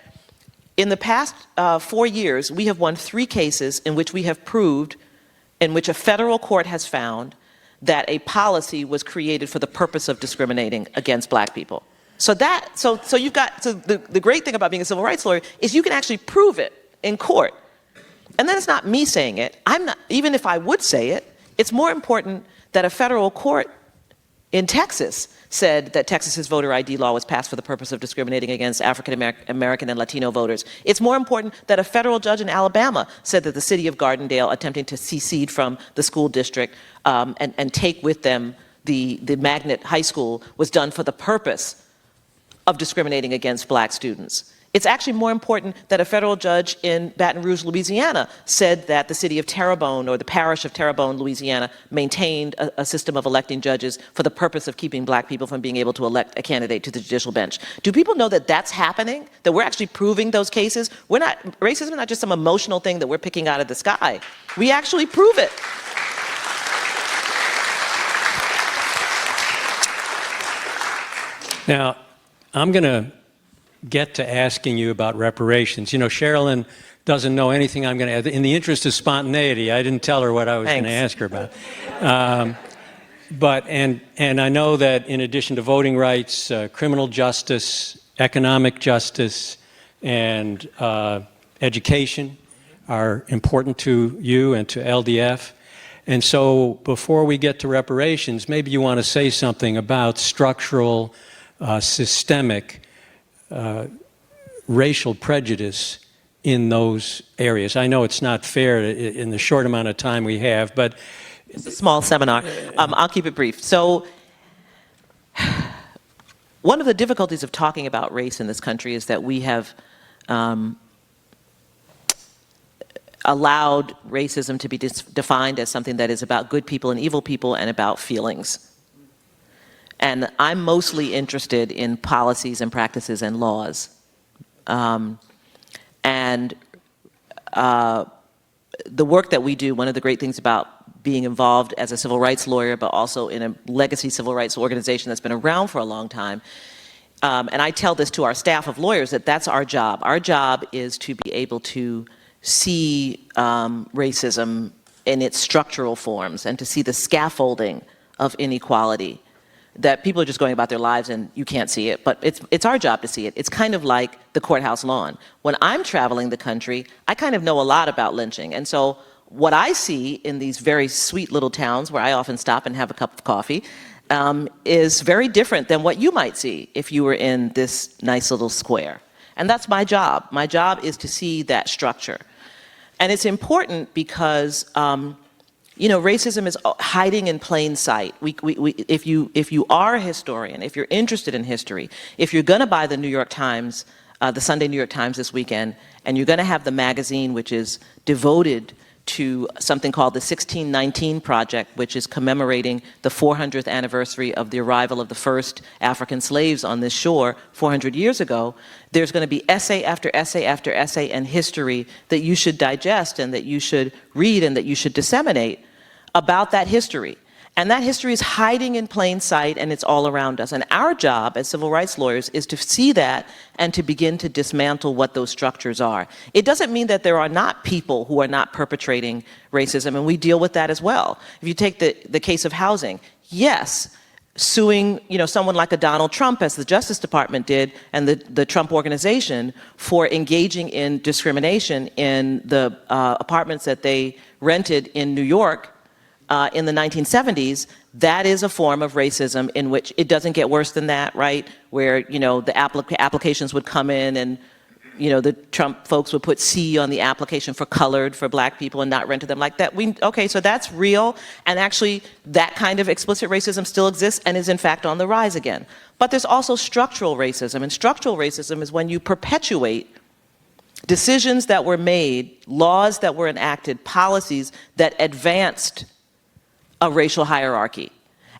in the past 4 years, we have won 3 cases in which we have proved, in which a federal court has found that a policy was created for the purpose of discriminating against black people. So the great thing about being a civil rights lawyer is you can actually prove it in court. And then it's not me saying it. Even if I would say it, it's more important that a federal court in Texas said that Texas's voter ID law was passed for the purpose of discriminating against African American and Latino voters. It's more important that a federal judge in Alabama said that the city of Gardendale attempting to secede from the school district and take with them the magnet high school was done for the purpose of discriminating against black students. It's actually more important that a federal judge in Baton Rouge, Louisiana, said that the city of Terrebonne or the parish of Terrebonne, Louisiana, maintained a system of electing judges for the purpose of keeping black people from being able to elect a candidate to the judicial bench. Do people know that that's happening? That we're actually proving those cases? Racism is not just some emotional thing that we're picking out of the sky. We actually prove it. Now, I'm going to get to asking you about reparations. You know, Sherrilyn doesn't know anything I'm going to, in the interest of spontaneity, I didn't tell her what I was going to ask her about. And I know that in addition to voting rights, criminal justice, economic justice, and education are important to you and to LDF. And so before we get to reparations, maybe you want to say something about structural, systemic racial prejudice in those areas. I know it's not fair in the short amount of time we have, but it's a small seminar. I'll keep it brief. So one of the difficulties of talking about race in this country is that we have allowed racism to be defined as something that is about good people and evil people and about feelings. And I'm mostly interested in policies and practices and laws. The work that we do, one of the great things about being involved as a civil rights lawyer, but also in a legacy civil rights organization that's been around for a long time, and I tell this to our staff of lawyers, that that's our job. Our job is to be able to see racism in its structural forms and to see the scaffolding of inequality, that people are just going about their lives and you can't see it, but it's our job to see it. It's kind of like the courthouse lawn. When I'm traveling the country, I kind of know a lot about lynching. And so what I see in these very sweet little towns where I often stop and have a cup of coffee is very different than what you might see if you were in this nice little square. And that's my job. My job is to see that structure. And it's important because racism is hiding in plain sight. If you are a historian, if you're interested in history, if you're going to buy the New York Times, the Sunday New York Times this weekend, and you're going to have the magazine, which is devoted to something called the 1619 Project, which is commemorating the 400th anniversary of the arrival of the first African slaves on this shore 400 years ago, there's going to be essay after essay after essay and history that you should digest and that you should read and that you should disseminate about that history. And that history is hiding in plain sight, and it's all around us. And our job as civil rights lawyers is to see that and to begin to dismantle what those structures are. It doesn't mean that there are not people who are not perpetrating racism, and we deal with that as well. If you take the case of housing, yes, suing someone like a Donald Trump, as the Justice Department did, and the Trump Organization for engaging in discrimination in the apartments that they rented in New York in the 1970s, that is a form of racism in which it doesn't get worse than that, right? Where, the applications would come in and, the Trump folks would put C on the application for colored for black people and not rent to them like that. Okay, so that's real, and actually that kind of explicit racism still exists and is in fact on the rise again. But there's also structural racism, and structural racism is when you perpetuate decisions that were made, laws that were enacted, policies that advanced a racial hierarchy.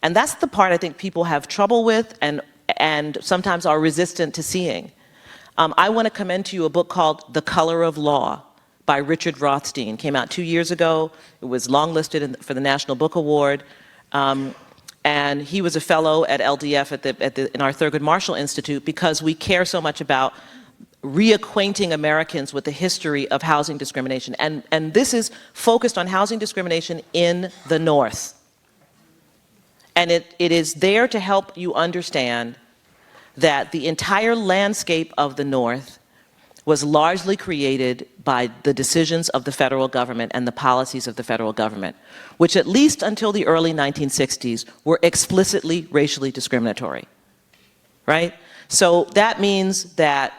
And that's the part I think people have trouble with and sometimes are resistant to seeing. I want to commend to you a book called The Color of Law by Richard Rothstein. Came out 2 years ago. It was longlisted for the National Book Award. And he was a fellow at LDF in our Thurgood Marshall Institute because we care so much about reacquainting Americans with the history of housing discrimination. And this is focused on housing discrimination in the North. And it is there to help you understand that the entire landscape of the North was largely created by the decisions of the federal government and the policies of the federal government, which at least until the early 1960s were explicitly racially discriminatory, right? So that means that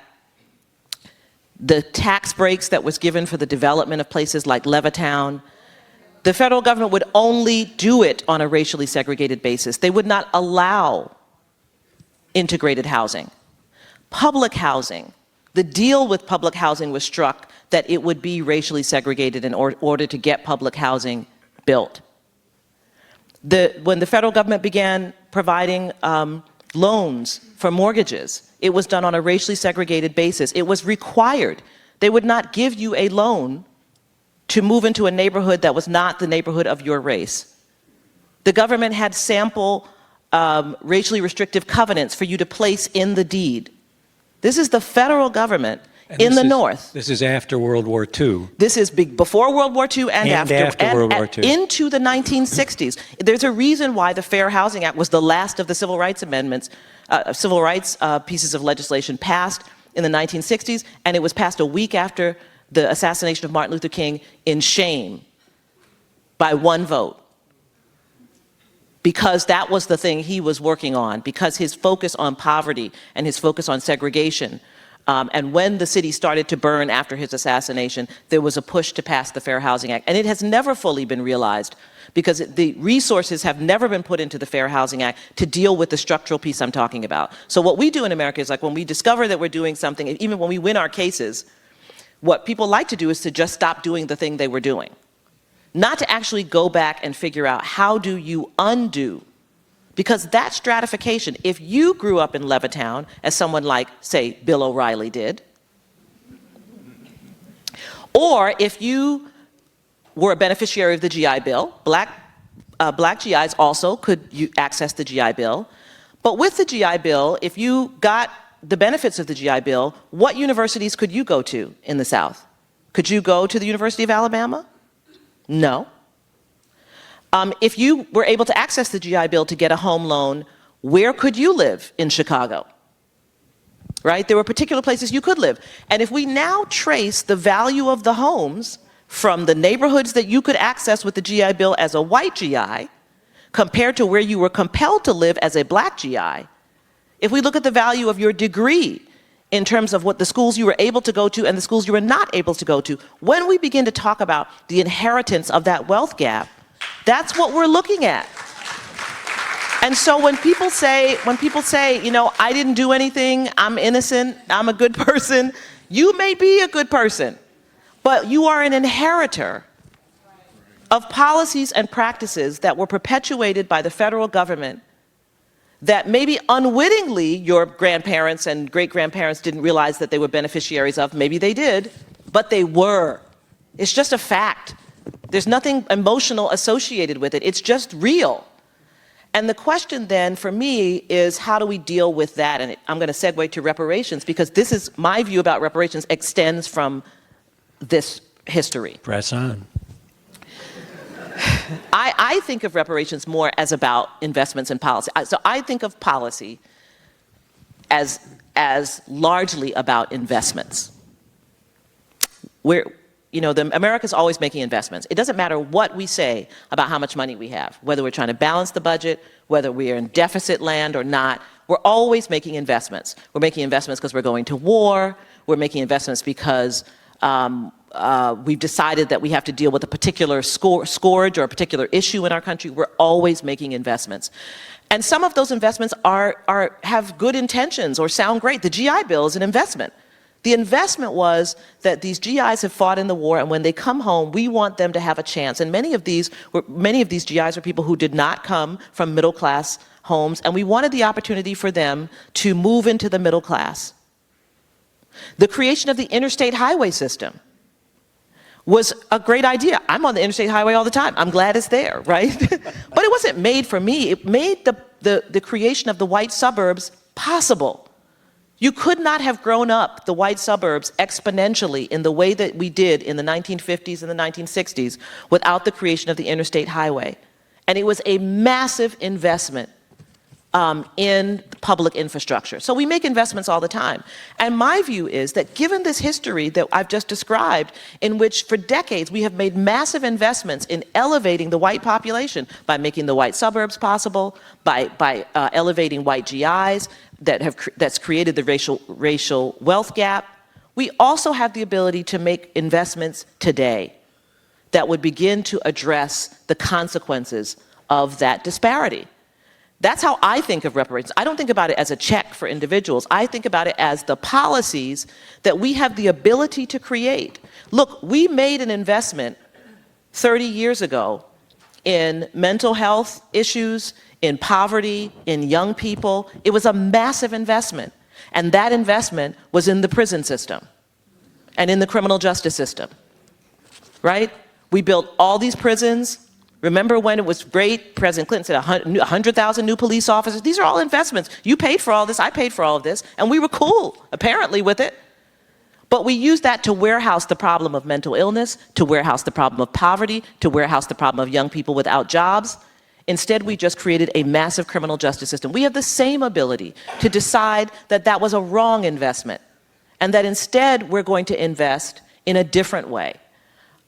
the tax breaks that was given for the development of places like Levittown, the federal government would only do it on a racially segregated basis. They would not allow integrated housing. Public housing, the deal with public housing was struck that it would be racially segregated in order to get public housing built. When the federal government began providing loans for mortgages, it was done on a racially segregated basis. It was required. They would not give you a loan to move into a neighborhood that was not the neighborhood of your race. The government had sample racially restrictive covenants for you to place in the deed. This is the federal government in the North. This is after World War II. This is before World War II and after World War II. Into the 1960s. There's a reason why the Fair Housing Act was the last of the civil rights amendments, civil rights pieces of legislation passed in the 1960s, and it was passed a week after the assassination of Martin Luther King in shame by one vote. Because that was the thing he was working on, because his focus on poverty and his focus on segregation. And when the city started to burn after his assassination, there was a push to pass the Fair Housing Act. And it has never fully been realized because the resources have never been put into the Fair Housing Act to deal with the structural piece I'm talking about. So what we do in America is like when we discover that we're doing something, even when we win our cases, what people like to do is to just stop doing the thing they were doing. Not to actually go back and figure out how do you undo. Because that stratification, if you grew up in Levittown, as someone like, say, Bill O'Reilly did, or if you were a beneficiary of the GI Bill, black GIs also could access the GI Bill. But with the GI Bill, if you got the benefits of the GI Bill, what universities could you go to in the South? Could you go to the University of Alabama? No. If you were able to access the GI Bill to get a home loan, where could you live in Chicago? Right? There were particular places you could live. And if we now trace the value of the homes from the neighborhoods that you could access with the GI Bill as a white GI, compared to where you were compelled to live as a black GI, if we look at the value of your degree in terms of what the schools you were able to go to and the schools you were not able to go to, when we begin to talk about the inheritance of that wealth gap, that's what we're looking at. And so when people say, you know, I didn't do anything, I'm innocent, I'm a good person, you may be a good person, but you are an inheritor of policies and practices that were perpetuated by the federal government that maybe unwittingly your grandparents and great-grandparents didn't realize that they were beneficiaries of. Maybe they did, but they were. It's just a fact. There's nothing emotional associated with it. It's just real. And the question then for me is, how do we deal with that? And I'm going to segue to reparations, because this is my view about reparations extends from this history. Press on. I think of reparations more as about investments in policy. So I think of policy as largely about investments. America's always making investments. It doesn't matter what we say about how much money we have, whether we're trying to balance the budget, whether we are in deficit land or not, we're always making investments. We're making investments because we're going to war. We're making investments because we've decided that we have to deal with a particular scourge or a particular issue in our country. We're always making investments. And some of those investments have good intentions or sound great. The GI Bill is an investment. The investment was that these GIs have fought in the war, and when they come home, we want them to have a chance. And many of these GIs were people who did not come from middle-class homes, and we wanted the opportunity for them to move into the middle class. The creation of the interstate highway system was a great idea. I'm on the interstate highway all the time. I'm glad it's there, right? But it wasn't made for me. It made the creation of the white suburbs possible. You could not have grown up the white suburbs exponentially in the way that we did in the 1950s and the 1960s without the creation of the interstate highway. And it was a massive investment in public infrastructure. So we make investments all the time. And my view is that given this history that I've just described, in which for decades we have made massive investments in elevating the white population by making the white suburbs possible, by elevating white GIs, that's created the racial wealth gap, we also have the ability to make investments today that would begin to address the consequences of that disparity. That's how I think of reparations. I don't think about it as a check for individuals. I think about it as the policies that we have the ability to create. Look, we made an investment 30 years ago in mental health issues, in poverty, in young people. It was a massive investment. And that investment was in the prison system and in the criminal justice system, right? We built all these prisons. Remember when it was great, President Clinton said 100,000 new police officers. These are all investments. You paid for all this, I paid for all of this, and we were cool, apparently, with it. But we used that to warehouse the problem of mental illness, to warehouse the problem of poverty, to warehouse the problem of young people without jobs. Instead, we just created a massive criminal justice system. We have the same ability to decide that that was a wrong investment, and that instead we're going to invest in a different way.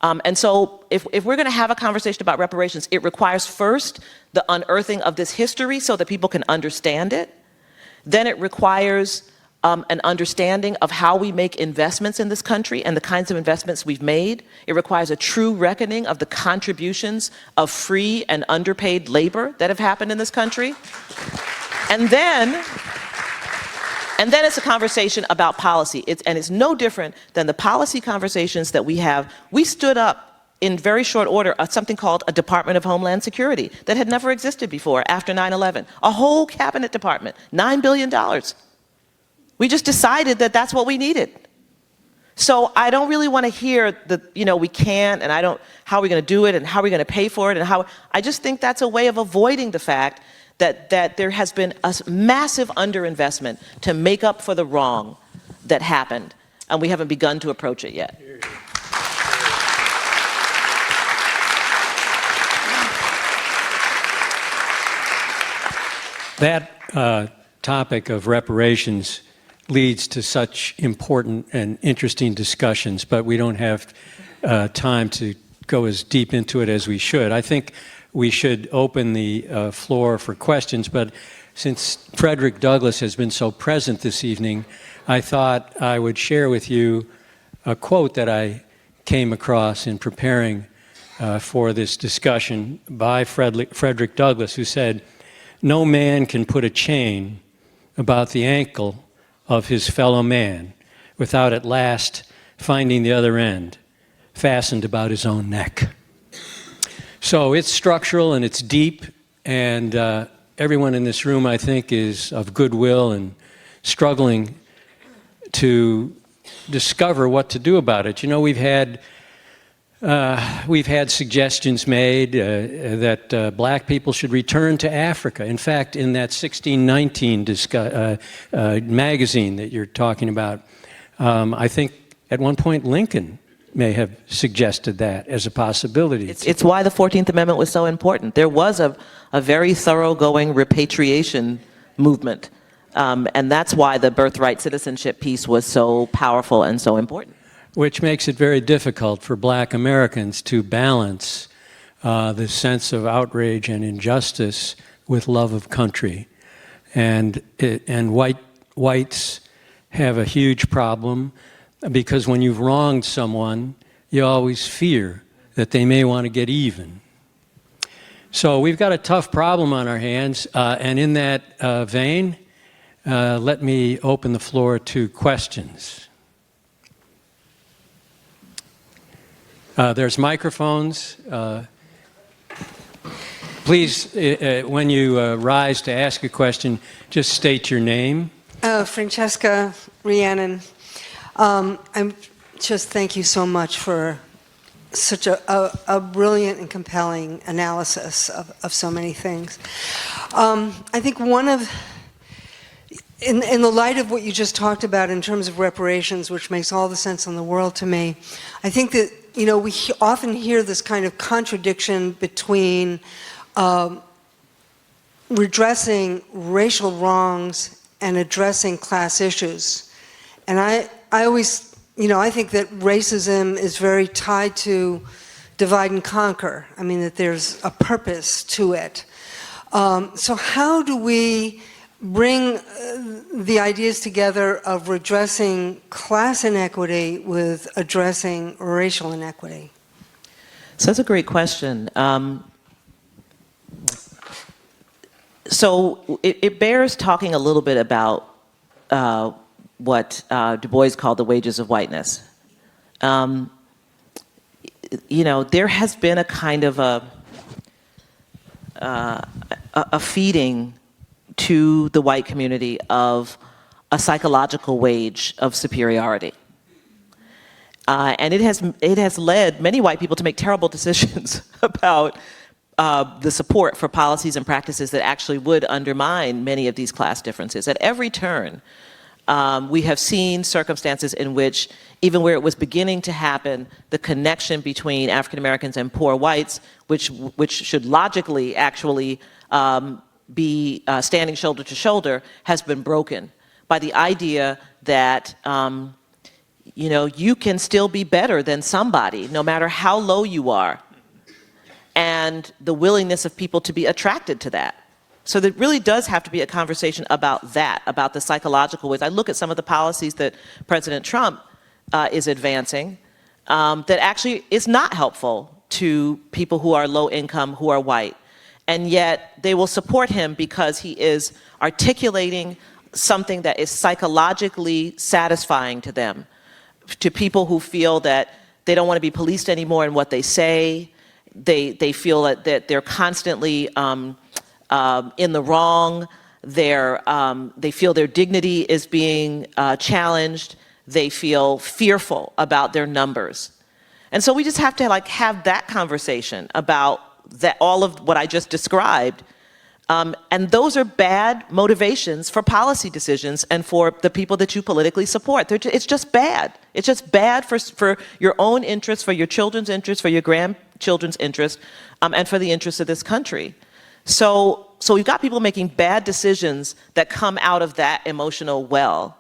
And so if we're going to have a conversation about reparations, it requires first the unearthing of this history so that people can understand it. Then it requires an understanding of how we make investments in this country and the kinds of investments we've made. It requires a true reckoning of the contributions of free and underpaid labor that have happened in this country. And then it's a conversation about policy. It's no different than the policy conversations that we have. We stood up in very short order something called a Department of Homeland Security that had never existed before after 9/11. A whole cabinet department, $9 billion. We just decided that that's what we needed. So I don't really want to hear we can't, and how are we going to do it, and how are we going to pay for it, I just think that's a way of avoiding the fact that there has been a massive underinvestment to make up for the wrong that happened, and we haven't begun to approach it yet. That topic of reparations leads to such important and interesting discussions, but we don't have time to go as deep into it as we should. I think we should open the floor for questions, but since Frederick Douglass has been so present this evening, I thought I would share with you a quote that I came across in preparing for this discussion by Frederick Douglass, who said, "No man can put a chain about the ankle of his fellow man without at last finding the other end fastened about his own neck." So it's structural and it's deep, and everyone in this room, I think, is of goodwill and struggling to discover what to do about it. You know, we've had suggestions made that black people should return to Africa. In fact, in that 1619 magazine that you're talking about, I think at one point Lincoln may have suggested that as a possibility. It's why the 14th Amendment was so important. There was a very thoroughgoing repatriation movement, and that's why the birthright citizenship piece was so powerful and so important. Which makes it very difficult for black Americans to balance the sense of outrage and injustice with love of country. And whites have a huge problem, because when you've wronged someone, you always fear that they may want to get even. So we've got a tough problem on our hands, and in that vein, let me open the floor to questions. There's microphones. Please, when you rise to ask a question, just state your name. Francesca Rhiannon. I'm just thank you so much for such a brilliant and compelling analysis of so many things. I think in the light of what you just talked about in terms of reparations, which makes all the sense in the world to me, I think that, you know, we often hear this kind of contradiction between redressing racial wrongs and addressing class issues. And I always, you know, I think that racism is very tied to divide and conquer. I mean, that there's a purpose to it. So how do we bring the ideas together of redressing class inequity with addressing racial inequity? So that's a great question. So it bears talking a little bit about what Du Bois called the wages of whiteness. You know, there has been a kind of a feeding to the white community of a psychological wage of superiority. And it has led many white people to make terrible decisions about the support for policies and practices that actually would undermine many of these class differences. At every turn, we have seen circumstances in which, even where it was beginning to happen, the connection between African Americans and poor whites, which should logically actually be standing shoulder to shoulder, has been broken by the idea that you know, you can still be better than somebody, no matter how low you are, and the willingness of people to be attracted to that. So there really does have to be a conversation about that, about the psychological ways. I look at some of the policies that President Trump is advancing that actually is not helpful to people who are low income, who are white. And yet they will support him because he is articulating something that is psychologically satisfying to them, to people who feel that they don't want to be policed anymore in what they say. They feel that they're constantly in the wrong. They feel their dignity is being challenged. They feel fearful about their numbers. And so we just have to have that conversation about that, all of what I just described. And those are bad motivations for policy decisions and for the people that you politically support. It's just bad. It's just bad for your own interests, for your children's interests, for your grandchildren's interests, and for the interests of this country. So So we've got people making bad decisions that come out of that emotional well.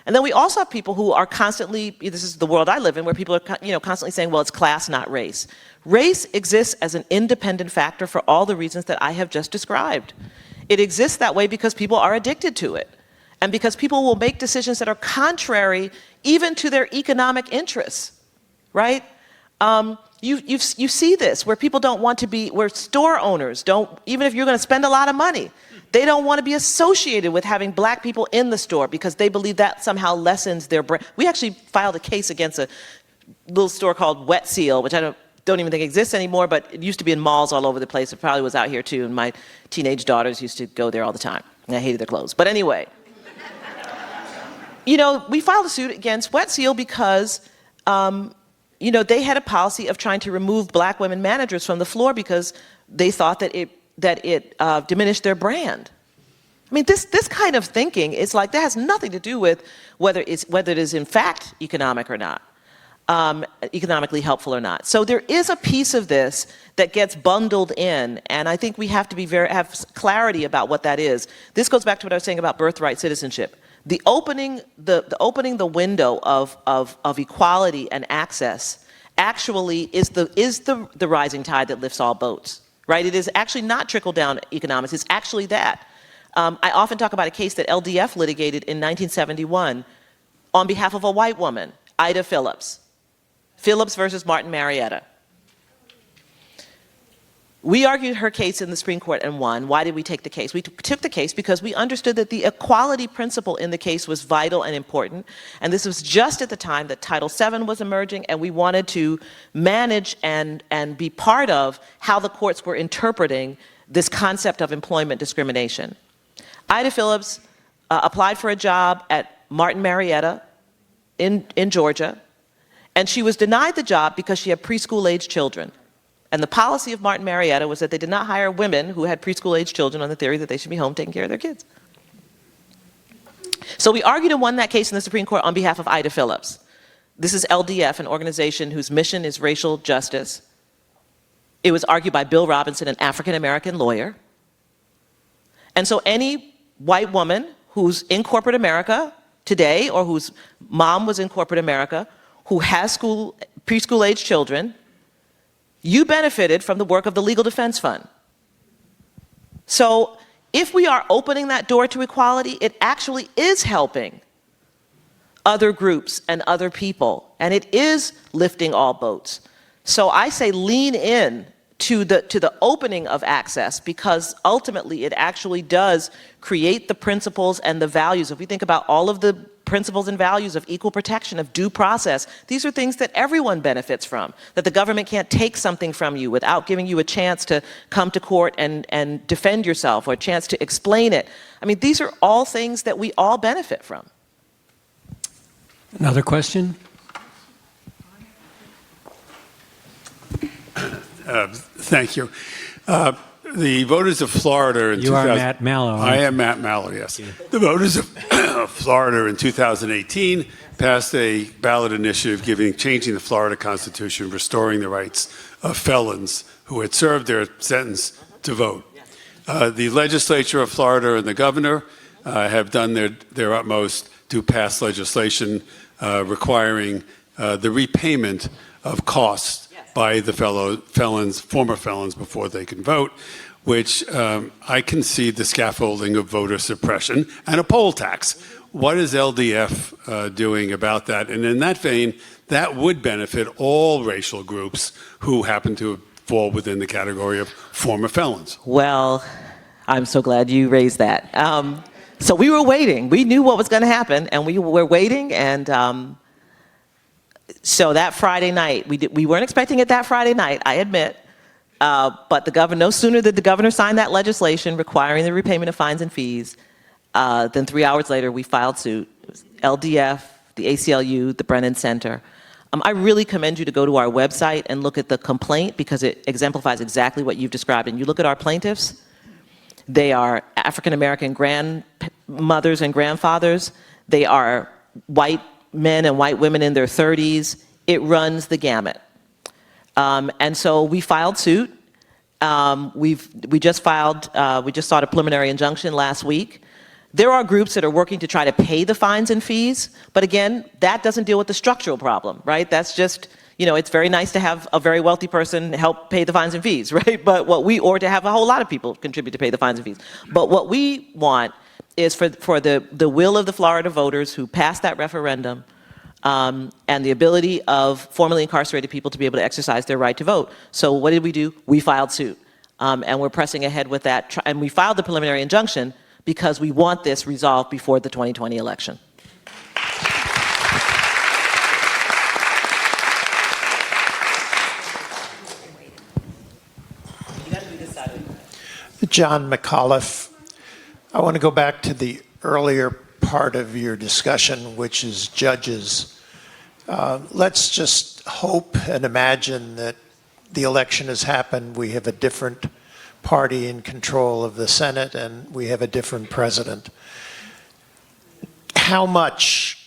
And then we also have people who are constantly, this is the world I live in, where people are constantly saying, well, it's class, not race. Race exists as an independent factor for all the reasons that I have just described. It exists that way because people are addicted to it, and because people will make decisions that are contrary even to their economic interests, right? You see this, where people don't want to be, where store owners don't, even if you're going to spend a lot of money, they don't want to be associated with having black people in the store because they believe that somehow lessens their brand. We actually filed a case against a little store called Wet Seal, which I don't even think exists anymore, but it used to be in malls all over the place. It probably was out here too, and my teenage daughters used to go there all the time, and I hated their clothes. But anyway, we filed a suit against Wet Seal because they had a policy of trying to remove black women managers from the floor because they thought that it diminished their brand. I mean, this kind of thinking is like, that has nothing to do with whether it is in fact economic or not, economically helpful or not. So there is a piece of this that gets bundled in, and I think we have to have clarity about what that is. This goes back to what I was saying about birthright citizenship. The opening the window of equality and access actually is the rising tide that lifts all boats, right? It is actually not trickle-down economics. It's actually that. I often talk about a case that LDF litigated in 1971 on behalf of a white woman, Ida Phillips. Phillips versus Martin Marietta. We argued her case in the Supreme Court and won. Why did we take the case? We took the case because we understood that the equality principle in the case was vital and important. And this was just at the time that Title VII was emerging, and we wanted to manage and be part of how the courts were interpreting this concept of employment discrimination. Ida Phillips applied for a job at Martin Marietta in Georgia, and she was denied the job because she had preschool-age children. And the policy of Martin Marietta was that they did not hire women who had preschool-age children on the theory that they should be home taking care of their kids. So we argued and won that case in the Supreme Court on behalf of Ida Phillips. This is LDF, an organization whose mission is racial justice. It was argued by Bill Robinson, an African-American lawyer. And so any white woman who's in corporate America today, or whose mom was in corporate America, who has preschool-age children, you benefited from the work of the Legal Defense Fund. So if we are opening that door to equality, it actually is helping other groups and other people, and it is lifting all boats. So I say lean in to the opening of access, because ultimately it actually does create the principles and the values. If we think about all of the principles and values of equal protection, of due process, these are things that everyone benefits from, that the government can't take something from you without giving you a chance to come to court and defend yourself, or a chance to explain it. I mean, these are all things that we all benefit from. Another question? Thank you. The voters of Florida in You are Matt Mallow. I am Matt Mallow, yes. The voters of Florida in 2018 passed a ballot initiative changing the Florida Constitution, restoring the rights of felons who had served their sentence to vote. The legislature of Florida and the governor have done their utmost to pass legislation requiring the repayment of costs by the former felons before they can vote, which I concede the scaffolding of voter suppression and a poll tax. What is LDF doing about that? And in that vein, that would benefit all racial groups who happen to fall within the category of former felons. Well, I'm so glad you raised that. So we were waiting. We knew what was going to happen, and we were waiting, and so that Friday night, we weren't expecting it that Friday night, I admit, but no sooner did the governor sign that legislation requiring the repayment of fines and fees, than 3 hours later we filed suit. It was LDF, the ACLU, the Brennan Center. I really commend you to go to our website and look at the complaint, because it exemplifies exactly what you've described. And you look at our plaintiffs, they are African-American grandmothers and grandfathers. They are white men and white women in their 30s. It runs the gamut. And so we filed suit. We just sought a preliminary injunction last week. There are groups that are working to try to pay the fines and fees, but again, that doesn't deal with the structural problem, right? That's just, it's very nice to have a very wealthy person help pay the fines and fees, right? Or to have a whole lot of people contribute to pay the fines and fees. But what we want is for the will of the Florida voters who passed that referendum, and the ability of formerly incarcerated people to be able to exercise their right to vote. So what did we do? We filed suit, and we're pressing ahead with that. And we filed the preliminary injunction because we want this resolved before the 2020 election. John McAuliffe, I want to go back to the earlier part of your discussion, which is judges. Let's just hope and imagine that the election has happened. We have a different party in control of the Senate, and we have a different president. How much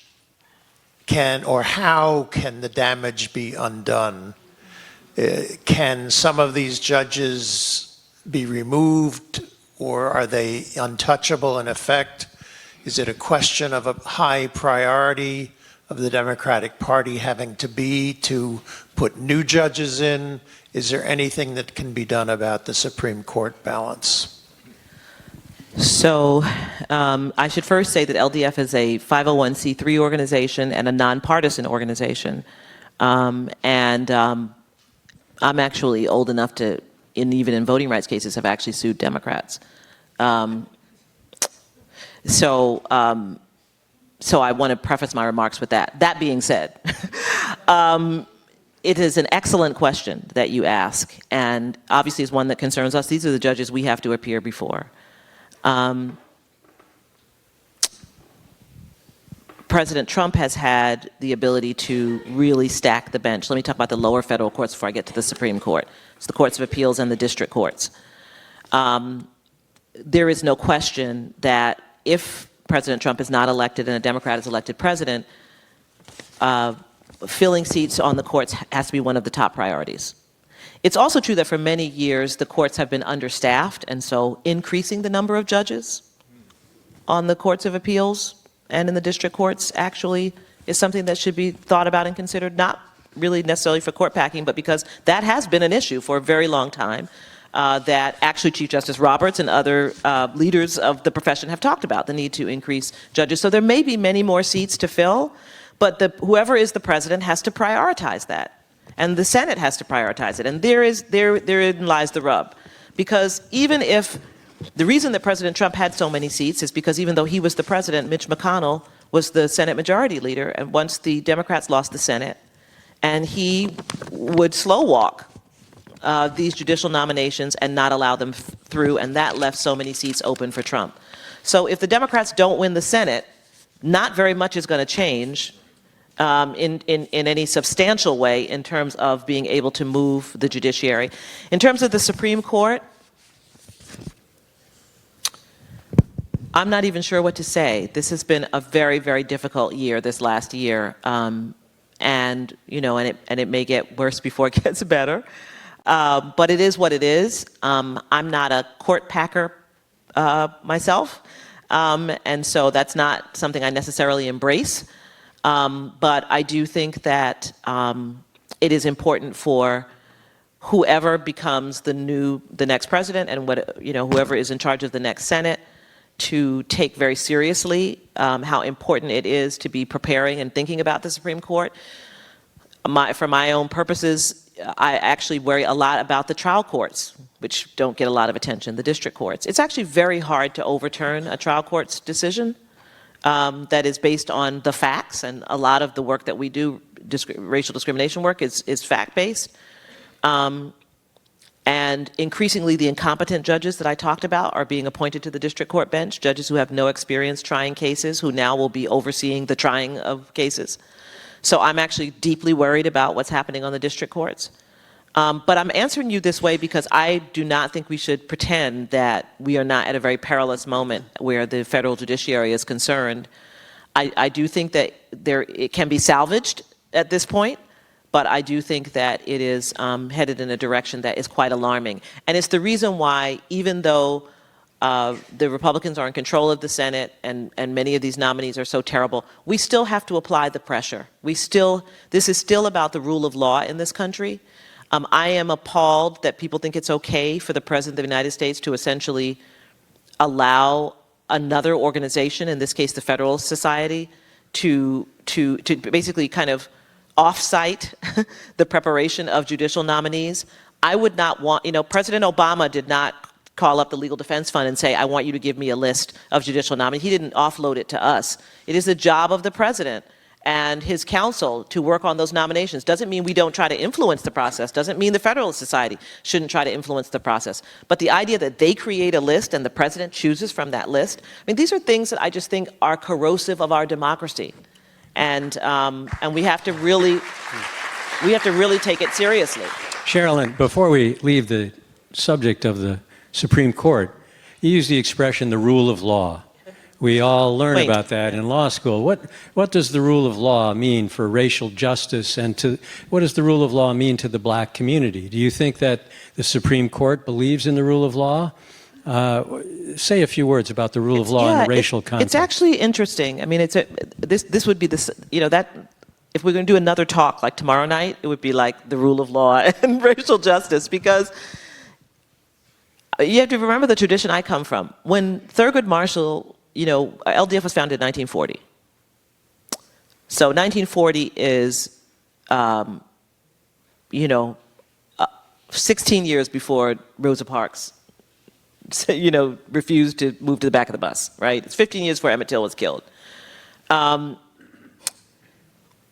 how can the damage be undone? Can some of these judges be removed, or are they untouchable in effect? Is it a question of a high priority of the Democratic Party having to put new judges in? Is there anything that can be done about the Supreme Court balance? So I should first say that LDF is a 501c3 organization and a nonpartisan organization. I'm actually old enough to, even in voting rights cases, have actually sued Democrats. So I want to preface my remarks with that. That being said, it is an excellent question that you ask, and obviously is one that concerns us. These are the judges we have to appear before. President Trump has had the ability to really stack the bench. Let me talk about the lower federal courts before I get to the Supreme Court. It's the courts of appeals and the district courts. There is no question that if President Trump is not elected and a Democrat is elected president, filling seats on the courts has to be one of the top priorities. It's also true that for many years the courts have been understaffed, and so increasing the number of judges on the courts of appeals and in the district courts actually is something that should be thought about and considered, not really necessarily for court packing, but because that has been an issue for a very long time. That actually Chief Justice Roberts and other leaders of the profession have talked about, the need to increase judges. So there may be many more seats to fill, but whoever is the president has to prioritize that. And the Senate has to prioritize it. And therein lies the rub. Because even if, the reason that President Trump had so many seats is because even though he was the president, Mitch McConnell was the Senate Majority Leader. And once the Democrats lost the Senate, and he would slow walk these judicial nominations and not allow them through, and that left so many seats open for Trump. So if the Democrats don't win the Senate, not very much is going to change in any substantial way in terms of being able to move the judiciary. In terms of the Supreme Court, I'm not even sure what to say. This has been a very, very difficult year, this last year. And it may get worse before it gets better. But it is what it is. I'm not a court packer myself, and so that's not something I necessarily embrace. But I do think that it is important for whoever becomes the next president and whoever is in charge of the next Senate to take very seriously how important it is to be preparing and thinking about the Supreme Court. For my own purposes, I actually worry a lot about the trial courts, which don't get a lot of attention, the district courts. It's actually very hard to overturn a trial court's decision that is based on the facts, and a lot of the work that we do, racial discrimination work, is fact-based. And increasingly, the incompetent judges that I talked about are being appointed to the district court bench, judges who have no experience trying cases, who now will be overseeing the trying of cases. So I'm actually deeply worried about what's happening on the district courts. But I'm answering you this way because I do not think we should pretend that we are not at a very perilous moment where the federal judiciary is concerned. I do think that it can be salvaged at this point, but I do think that it is headed in a direction that is quite alarming. And it's the reason why, even though the Republicans are in control of the Senate and many of these nominees are so terrible, we still have to apply the pressure. This is still about the rule of law in this country. I am appalled that people think it's okay for the President of the United States to essentially allow another organization, in this case the Federalist Society, to basically kind of off-site the preparation of judicial nominees. I would not want, President Obama did not call up the Legal Defense Fund and say, I want you to give me a list of judicial nominees. He didn't offload it to us. It is the job of the president and his counsel to work on those nominations. Doesn't mean we don't try to influence the process. Doesn't mean the Federalist Society shouldn't try to influence the process. But the idea that they create a list and the president chooses from that list, I mean, these are things that I just think are corrosive of our democracy. And we have to really take it seriously. Sherrilyn, before we leave the subject of the Supreme Court, you use the expression the rule of law. We all learn about that in law school. What does the rule of law mean for racial justice, and what does the rule of law mean to the black community? Do you think that the Supreme Court believes in the rule of law? Say a few words about the rule of law in a racial context. It's actually interesting. I mean, this would be this, that if we're going to do another talk like tomorrow night, it would be like the rule of law and racial justice, because you have to remember the tradition I come from. When Thurgood Marshall, LDF was founded in 1940. So 1940 is, 16 years before Rosa Parks, refused to move to the back of the bus, right? It's 15 years before Emmett Till was killed.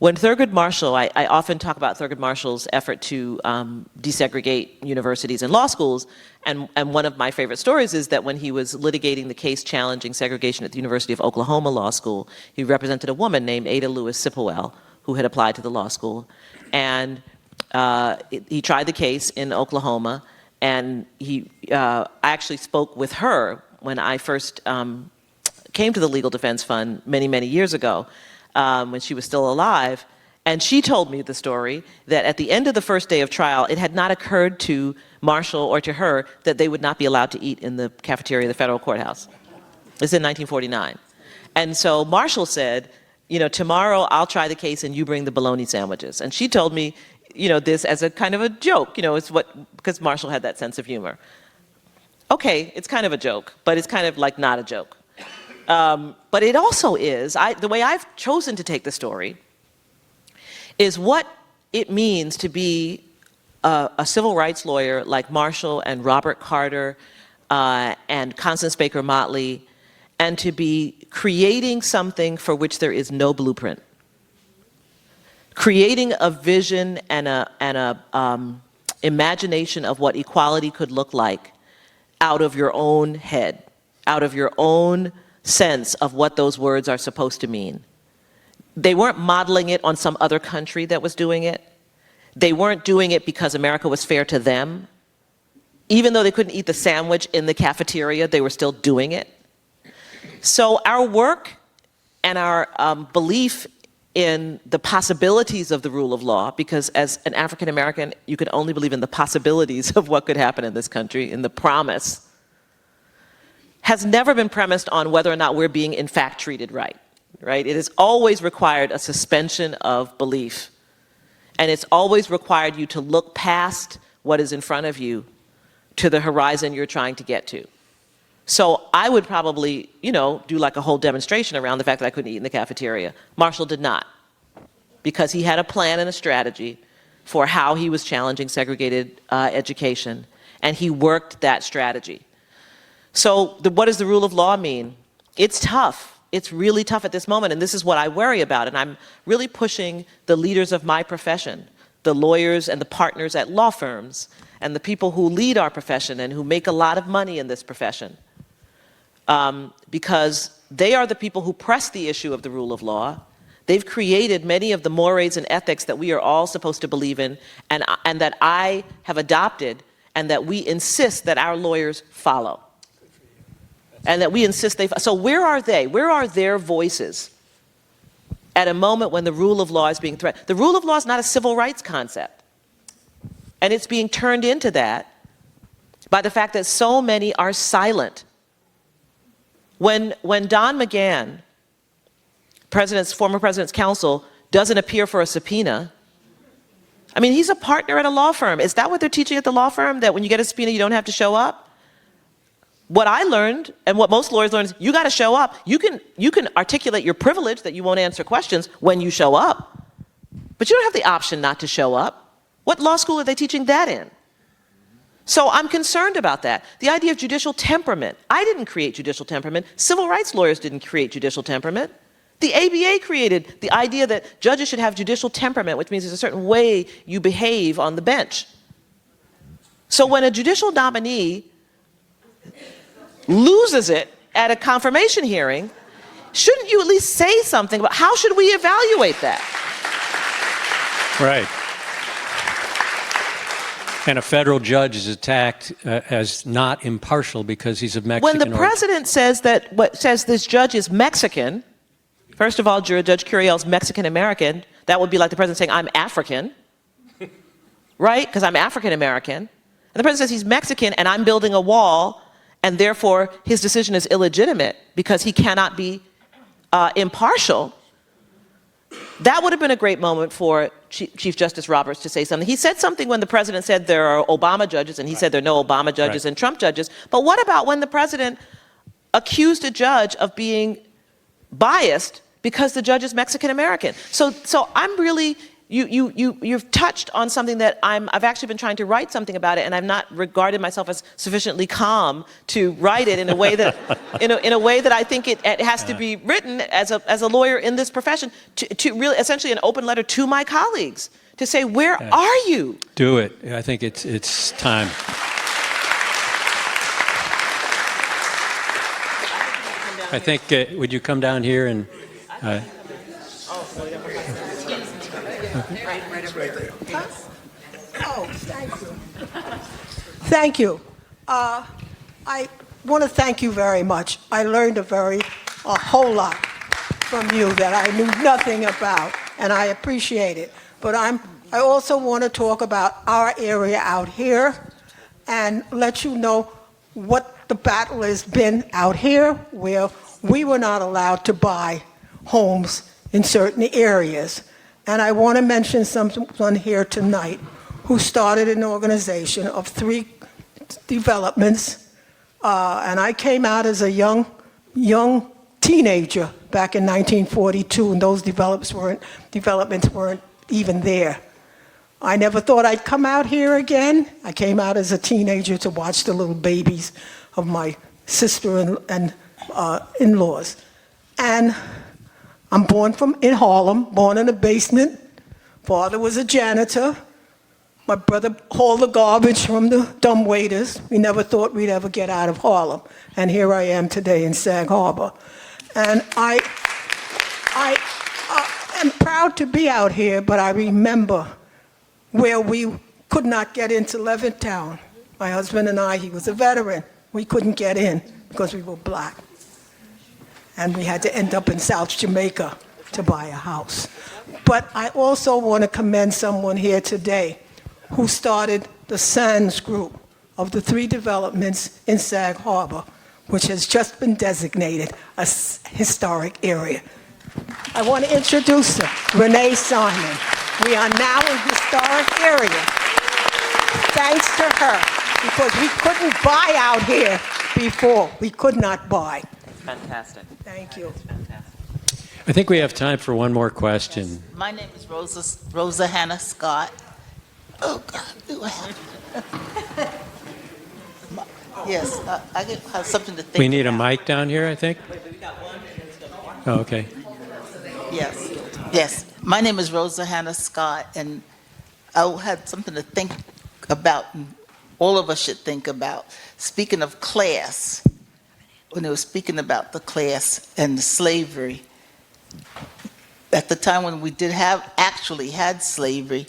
When Thurgood Marshall, I often talk about Thurgood Marshall's effort to desegregate universities and law schools, and one of my favorite stories is that when he was litigating the case challenging segregation at the University of Oklahoma Law School, he represented a woman named Ada Lewis Sipowell, who had applied to the law school, and he tried the case in Oklahoma, and I actually spoke with her when I first came to the Legal Defense Fund many, many years ago, when she was still alive. And she told me the story that at the end of the first day of trial, it had not occurred to Marshall or to her that they would not be allowed to eat in the cafeteria of the federal courthouse. This is in 1949. And so Marshall said, tomorrow I'll try the case and you bring the bologna sandwiches. And she told me, this as a kind of a joke, because Marshall had that sense of humor. Okay, it's kind of a joke, but it's kind of like not a joke. But it also is, the way I've chosen to take the story is what it means to be a civil rights lawyer like Marshall and Robert Carter and Constance Baker Motley, and to be creating something for which there is no blueprint. Creating a vision and a imagination of what equality could look like out of your own head, out of your own sense of what those words are supposed to mean. They weren't modeling it on some other country that was doing it. They weren't doing it because America was fair to them. Even though they couldn't eat the sandwich in the cafeteria, they were still doing it. So our work and our belief in the possibilities of the rule of law, because as an African American, you can only believe in the possibilities of what could happen in this country, in the promise, has never been premised on whether or not we're being in fact treated right. Right? It has always required a suspension of belief. And it's always required you to look past what is in front of you to the horizon you're trying to get to. So I would probably, do like a whole demonstration around the fact that I couldn't eat in the cafeteria. Marshall did not, because he had a plan and a strategy for how he was challenging segregated education, and he worked that strategy. So what does the rule of law mean? It's tough. It's really tough at this moment, and this is what I worry about, and I'm really pushing the leaders of my profession, the lawyers and the partners at law firms, and the people who lead our profession and who make a lot of money in this profession, because they are the people who press the issue of the rule of law. They've created many of the mores and ethics that we are all supposed to believe in, and that I have adopted, and that we insist that our lawyers follow. And that we insist so where are they? Where are their voices at a moment when the rule of law is being threatened. The rule of law is not a civil rights concept. And it's being turned into that by the fact that so many are silent. When Don McGahn, former president's counsel, doesn't appear for a subpoena, I mean, he's a partner at a law firm. Is that what they're teaching at the law firm, that when you get a subpoena, you don't have to show up? What I learned, and what most lawyers learn, is you got to show up. You can articulate your privilege that you won't answer questions when you show up, but you don't have the option not to show up. What law school are they teaching that in? So I'm concerned about that. The idea of judicial temperament. I didn't create judicial temperament. Civil rights lawyers didn't create judicial temperament. The ABA created the idea that judges should have judicial temperament, which means there's a certain way you behave on the bench. So when a judicial nominee loses it at a confirmation hearing, shouldn't you at least say something about how should we evaluate that? Right. And a federal judge is attacked as not impartial because he's of Mexican origin. When the president says says this judge is Mexican, first of all, Judge Curiel's Mexican American, that would be like the president saying, I'm African, right? Because I'm African American. And the president says he's Mexican and I'm building a wall, and therefore his decision is illegitimate because he cannot be impartial. That would have been a great moment for Chief Justice Roberts to say something. He said something when the president said there are Obama judges, and he said there are no Obama judges and Trump judges. But what about when the president accused a judge of being biased because the judge is Mexican American? So I'm really, you've touched on something that I've actually been trying to write something about it, and I've not regarded myself as sufficiently calm to write it in a way that, in a way that I think it has to be written as a lawyer in this profession, to really essentially an open letter to my colleagues to say, where are you? Do it. I think it's time. I think, would you come down here and... Oh, thank you. Thank you. I want to thank you very much. I learned a whole lot from you that I knew nothing about, and I appreciate it. But I also want to talk about our area out here and let you know what the battle has been out here, where we were not allowed to buy homes in certain areas. And I want to mention someone here tonight who started an organization of 3 developments. And I came out as a young teenager back in 1942, and those developments weren't even there. I never thought I'd come out here again. I came out as a teenager to watch the little babies of my sister and in-laws. And I'm born in Harlem, born in a basement. Father was a janitor. My brother hauled the garbage from the dumbwaiters. We never thought we'd ever get out of Harlem. And here I am today in Sag Harbor. And I am proud to be out here, but I remember where we could not get into Levittown. My husband and I, he was a veteran. We couldn't get in because we were black. And we had to end up in South Jamaica to buy a house. But I also want to commend someone here today who started the SANS group of the 3 developments in Sag Harbor, which has just been designated a historic area. I want to introduce her, Renee Simon. We are now in historic area, thanks to her, because we couldn't buy out here before. We could not buy. Fantastic. Thank you. I think we have time for one more question. Yes. My name is Rosa Hannah Scott. Oh, God, do I have... Yes, I have something to think We need a about. mic down here, I think. Oh, okay. Yes. My name is Rosa Hannah Scott, and I had something to think about, and all of us should think about. Speaking of class, when they were speaking about the class and the slavery, at the time when we actually had slavery,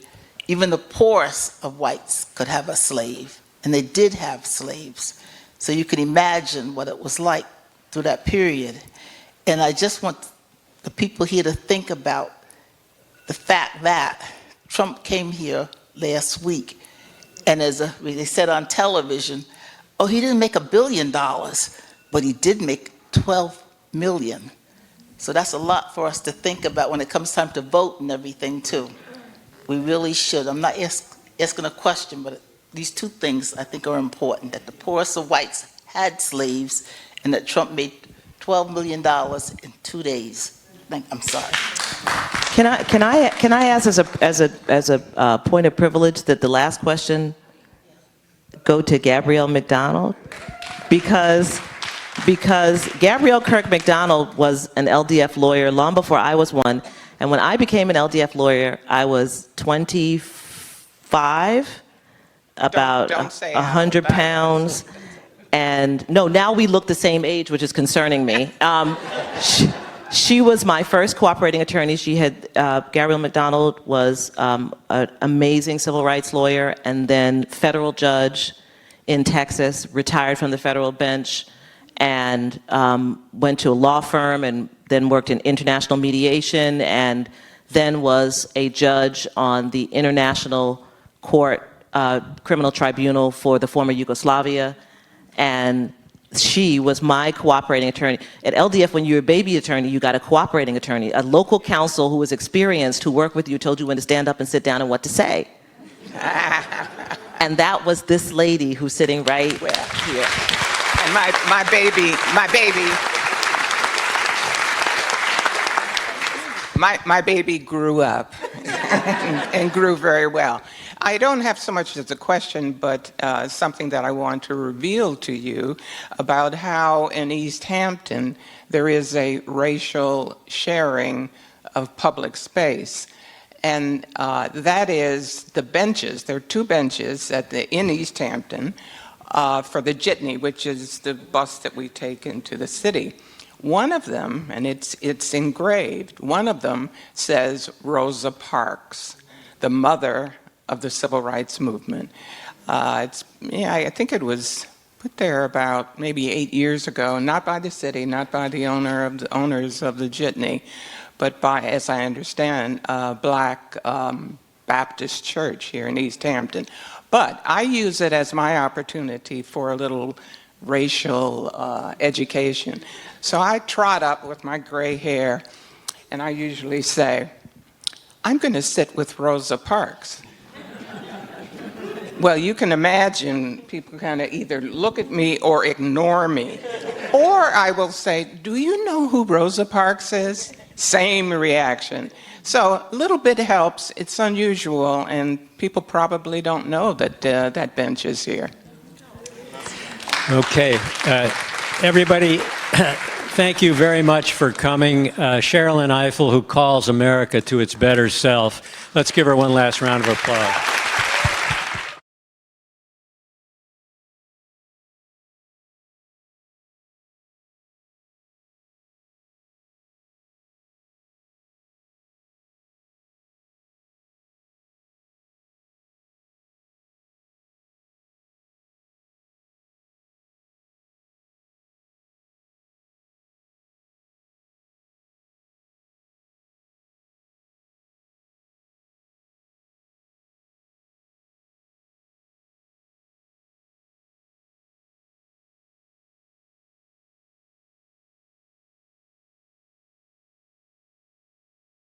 even the poorest of whites could have a slave, and they did have slaves. So you can imagine what it was like through that period. And I just want the people here to think about the fact that Trump came here last week, and they said on television, oh, he didn't make $1 billion, but he did make 12 million. So that's a lot for us to think about when it comes time to vote and everything too. We really should. I'm not asking a question, but these two things I think are important, that the poorest of whites had slaves and that Trump made $12 million in 2 days. I'm sorry. Can I ask as a point of privilege that the last question go to Gabrielle McDonald? Because Gabrielle Kirk McDonald was an LDF lawyer long before I was one, and when I became an LDF lawyer, I was 25, about Don't say 100 pounds, and no, now we look the same age, which is concerning me. She was my first cooperating attorney. Gabrielle McDonald was an amazing civil rights lawyer and then federal judge in Texas, retired from the federal bench, and went to a law firm and then worked in international mediation and then was a judge on the International Court Criminal Tribunal for the former Yugoslavia. And she was my cooperating attorney. At LDF, when you're a baby attorney, you got a cooperating attorney, a local counsel who was experienced, who worked with you, told you when to stand up and sit down and what to say. And that was this lady who's sitting right here. And my baby grew up and grew very well. I don't have so much as a question, but something that I want to reveal to you about how in East Hampton there is a racial sharing of public space. And that is the benches. There are 2 benches in East Hampton for the jitney, which is the bus that we take into the city. One of them, and it's engraved, one of them says Rosa Parks, the mother of the civil rights movement. I think it was put there about maybe 8 years ago, not by the city, not by the owners of the jitney, but by, as I understand, Black Baptist Church here in East Hampton. But I use it as my opportunity for a little racial education. So I trot up with my gray hair, and I usually say, I'm going to sit with Rosa Parks. Well, you can imagine people kind of either look at me or ignore me. Or I will say, do you know who Rosa Parks is? Same reaction. So a little bit helps. It's unusual, and people probably don't know that that bench is here. Okay. Everybody, thank you very much for coming. Sherrilyn Ifill, who calls America to its better self. Let's give her one last round of applause.